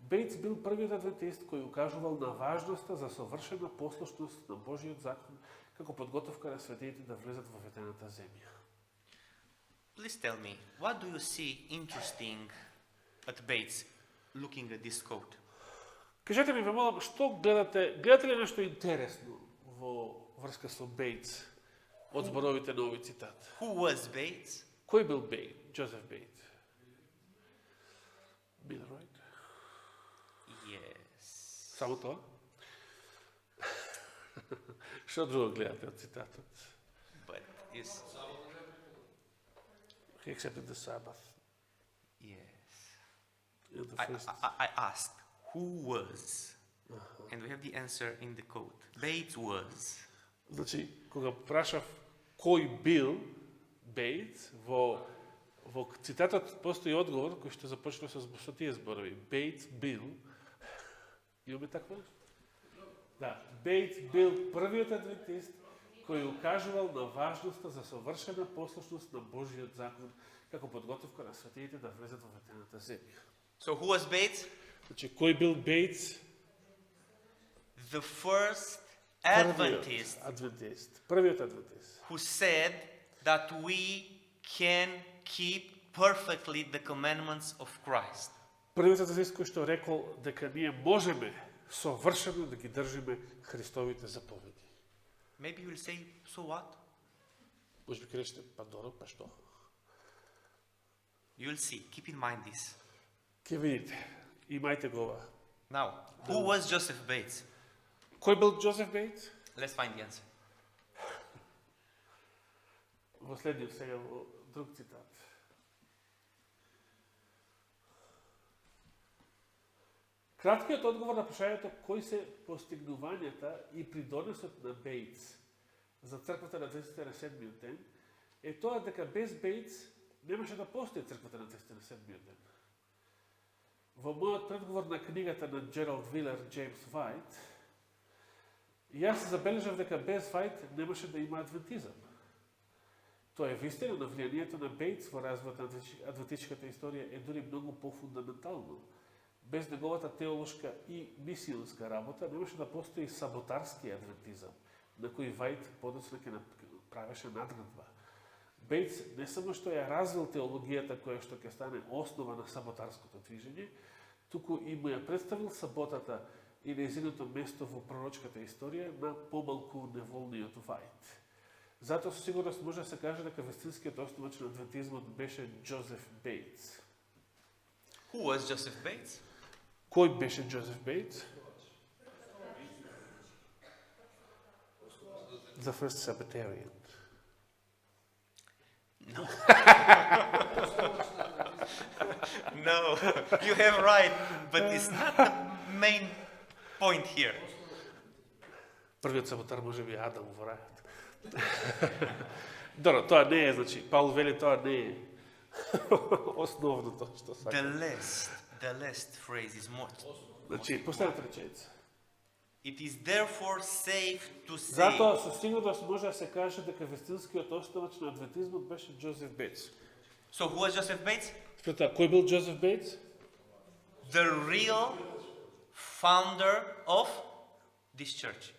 Speaker 2: Бейтс бил првиот адвентист кој укажувал на важноста за совршена послушност на Божиот закон како подготовка на светиите да влезат во ветената земја.
Speaker 1: Please tell me, what do you see interesting at Bates looking at this quote?
Speaker 2: Кажете ми, ве молам, што гледате ли нешто интересно во врска со Бейтс од зборовите на овој цитат?
Speaker 1: Who was Bates?
Speaker 2: Кој бил Бейтс? Джозеф Бейтс. Милроид.
Speaker 1: Yes.
Speaker 2: Само тоа? Што друго гледате од цитатот?
Speaker 1: But is
Speaker 2: He accepted the Sabbath.
Speaker 1: yes.
Speaker 2: In the
Speaker 1: I,
Speaker 2: first...
Speaker 1: I asked who was, and we have the answer in the quote. Bates was.
Speaker 2: Значи, кога прашав кој бил Бейтс, во цитатот постои одговор кој што започна со тие зборови. Бейтс бил, имаме такво? Да, Бейтс бил првиот адвентист кој укажувал на важноста за совршена послушност на Божиот закон како подготовка на светиите да влезат во ветената земја.
Speaker 1: So who was Bates?
Speaker 2: Значи, кој бил Бейтс?
Speaker 1: the first
Speaker 2: Првиот
Speaker 1: Adventist
Speaker 2: адвентист. Првиот адвентист.
Speaker 1: who said that we can keep perfectly the commandments of Christ.
Speaker 2: Првиот адвентист кој што рекол дека ние можеме совршено да ги држиме Христовите заповеди.
Speaker 1: Maybe you will say, so what?
Speaker 2: Може би ќе речете, па добро, па што?
Speaker 1: You will see. Keep in mind this.
Speaker 2: Ке видите, имајте го ова.
Speaker 1: Now, who was Joseph Bates?
Speaker 2: Кој бил Джозеф Бейтс?
Speaker 1: Let's find the answer.
Speaker 2: Во следниот сега во друг цитат. Краткиот одговор на прашањето кои се постигнувањата и придонесот на Бейтс за црквата на адвентистите на седмиот ден е тоа дека без Бейтс немаше да постои црквата на адвентистите на седмиот ден. Во мојот предговор на книгата на Джералд Вилер, Джеймс Вајт, јас забележав дека без Вајт немаше да има адвентизам. Тоа е вистина, но влијанието на Бейтс во развојот на адвентичката историја е дури многу пофундаментално. Без неговата теолошка и мисионска работа немаше да постои саботарски адвентизам, на кој Вајт подоцна ќе правеше надградба. Бейтс не само што ја развил теологијата која што ќе стане основа на саботарското движење, туку и му ја представил саботата и нејзиното место во пророчката историја на помалку неволниот Вајт. Затоа со сигурност може да се каже дека вистинскиот основач на адвентизмот беше Джозеф Бейтс.
Speaker 1: Who was Joseph Bates?
Speaker 2: Кој беше Джозеф Бейтс? The first Sabbatarian.
Speaker 1: No. No, you have right, but it's not the main point here.
Speaker 2: Првиот саботар може би Адам во рајот. Добро, тоа не е, значи, Паул вели тоа не е основното што сака.
Speaker 1: The last phrase is more.
Speaker 2: Значи, последната реченица.
Speaker 1: It is therefore safe to say.
Speaker 2: Затоа со сигурност може да се каже дека вистинскиот основач на адвентизмот беше Джозеф Бейтс.
Speaker 1: So who was Joseph Bates?
Speaker 2: Според тоа, кој бил Джозеф Бейтс?
Speaker 1: The real founder of this church.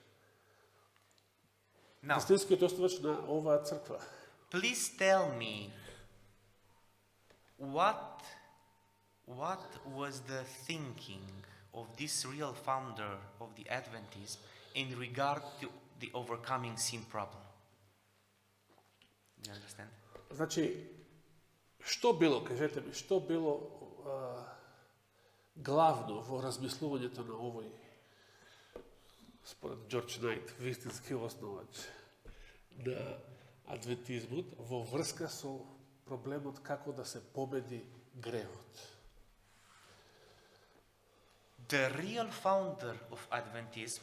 Speaker 1: Now,
Speaker 2: Вистинскиот основач на оваа црква.
Speaker 1: please tell me what was the thinking of this real founder of the Adventism in regard to the overcoming sin problem. You understand?
Speaker 2: Значи, што било, кажете ми, што било главно во размислувањето на овој, според Џорџ Најт, вистински основач на адвентизмот во врска со проблемот како да се победи гревот?
Speaker 1: The real founder of Adventism,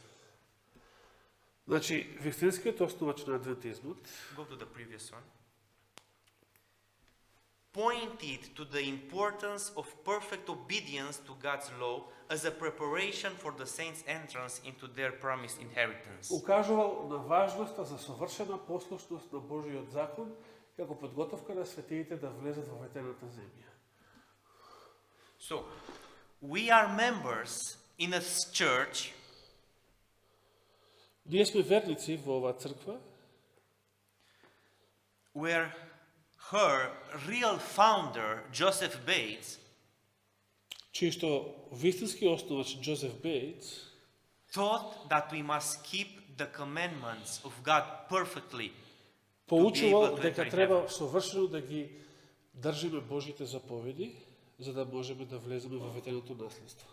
Speaker 2: Значи, вистинскиот основач на адвентизмот
Speaker 1: go to the previous one, pointed to the importance of perfect obedience to God's law as a preparation for the saints' entrance into their promised inheritance.
Speaker 2: укажувал на важноста за совршена послушност на Божиот закон како подготовка на светиите да влезат во ветената земја.
Speaker 1: So, we are members in a church
Speaker 2: Ние сме верници во оваа црква,
Speaker 1: where her real founder, Joseph Bates,
Speaker 2: чиј што вистински основач Џозеф Бейтс
Speaker 1: taught that we must keep the commandments of God perfectly.
Speaker 2: поучувал
Speaker 1: to
Speaker 2: дека
Speaker 1: enter
Speaker 2: треба совршено да ги држиме Божите заповеди, за да можеме да влеземе во ветеното наследство.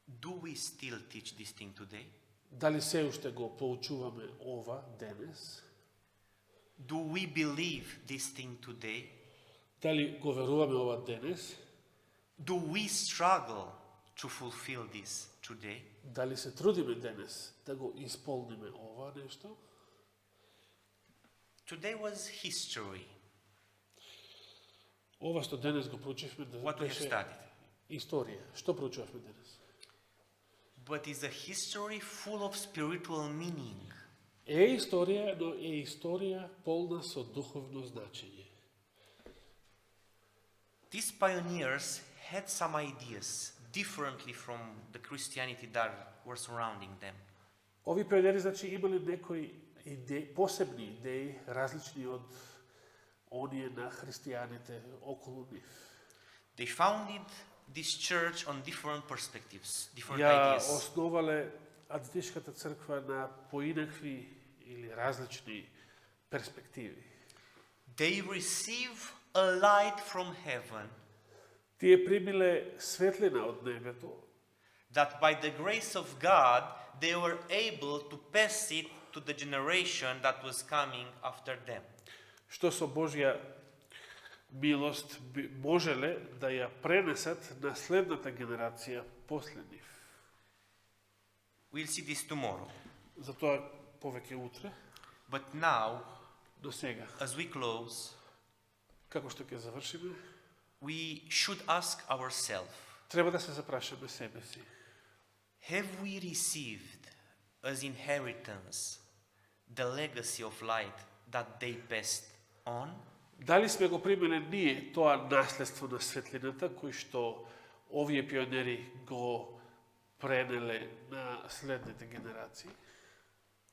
Speaker 1: Do we still teach this thing today?
Speaker 2: Дали се уште го поучуваме ова денес?
Speaker 1: Do we believe this thing today?
Speaker 2: Дали го веруваме ова денес?
Speaker 1: Do we struggle to fulfill this today?
Speaker 2: Дали се трудиме денес да го исполниме ова нешто?
Speaker 1: Today was history,
Speaker 2: Ова што денес го проучивме да
Speaker 1: what we have
Speaker 2: беше
Speaker 1: studied.
Speaker 2: историја. Што проучувавме денес?
Speaker 1: But it's a history full of spiritual meaning.
Speaker 2: Е историја, но е историја полна со духовно значење.
Speaker 1: These pioneers had some ideas differently from the Christianity that were surrounding them.
Speaker 2: Ovi pioniri znači imali nekoj posebni ideji, različni od onije na hristijanite okolo njih.
Speaker 1: They founded this church on different perspectives, different
Speaker 2: Ja
Speaker 1: ideas.
Speaker 2: osnovale Adventiškата crkva na poinakvi ili različni perspektivi.
Speaker 1: They receive a light from heaven
Speaker 2: Tije primile svetlina od nebetu,
Speaker 1: that by the grace of God they were able to pass it to the generation that was coming after them.
Speaker 2: što su Božja milost možele da ja prenesat na sledната generacija posljednjih.
Speaker 1: We'll see this tomorrow.
Speaker 2: Zato poveke utre,
Speaker 1: But now,
Speaker 2: do svega.
Speaker 1: as we close,
Speaker 2: Kako što ke završime,
Speaker 1: we should ask ourselves,
Speaker 2: treba da se zaprašаме sebe si.
Speaker 1: have we received as inheritance the legacy of light that they passed on?
Speaker 2: Da li sme го примиле ние тоа наследство на светлината кој што овие пионери го пренеле на следните генерации?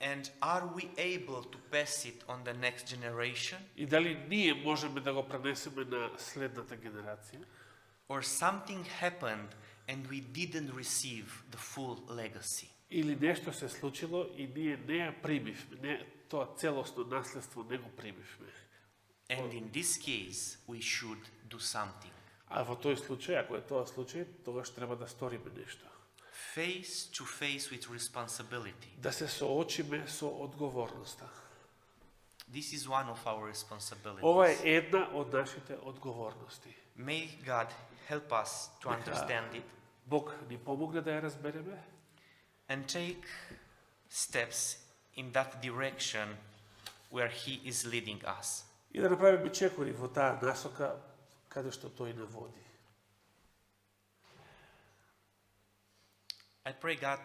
Speaker 1: And are we able to pass it on the next generation?
Speaker 2: И дали ние можеме да го пренесеме на следната генерација?
Speaker 1: Or something happened and we didn't receive the full legacy?
Speaker 2: Или нешто се случило и ние не ја примивме, не тоа целосно наследство не го примивме.
Speaker 1: And in this case, we should do something.
Speaker 2: А во тој случај, ако е тоа случај, тогаш треба да сториме нешто.
Speaker 1: Face to face with responsibility.
Speaker 2: Да се соочиме со одговорноста.
Speaker 1: This is one of our responsibilities.
Speaker 2: Ова е една од нашите одговорности.
Speaker 1: May God help us to understand it
Speaker 2: Бог ни помогне да ја разбереме
Speaker 1: and take steps in that direction where He is leading us.
Speaker 2: и да направиме чекори во таа насока каде што тој не води.
Speaker 1: I pray God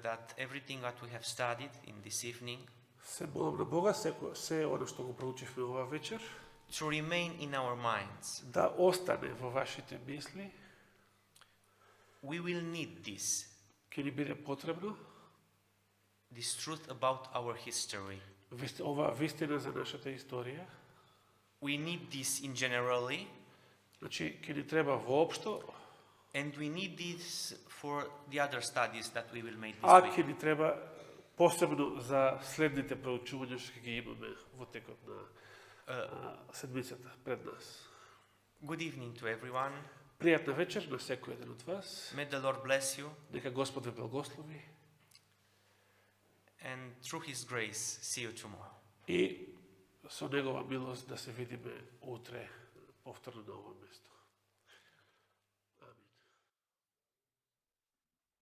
Speaker 1: that everything that we have studied in this evening
Speaker 2: Се молам на Бога, се оно што го проучивме ова вечер,
Speaker 1: to remain in our minds.
Speaker 2: да остане во вашите мисли,
Speaker 1: We will need this
Speaker 2: ќе ни биде потребно,
Speaker 1: truth about our history.
Speaker 2: ова вистина за нашата историја,
Speaker 1: We need this in generally,
Speaker 2: значи ќе ни треба воопшто,
Speaker 1: and we need this for the other studies that we will make
Speaker 2: а
Speaker 1: this
Speaker 2: ќе
Speaker 1: week.
Speaker 2: ни треба посебно за следните проучувања што ќе ги имаме во текот на седмицата пред нас.
Speaker 1: Good evening to everyone.
Speaker 2: Пријатна вечер на секој еден од вас.
Speaker 1: May the Lord bless you,
Speaker 2: Нека Господ ве благослови
Speaker 1: and through His grace, see you tomorrow.
Speaker 2: и со негова милост да се видиме утре повторно на ова место.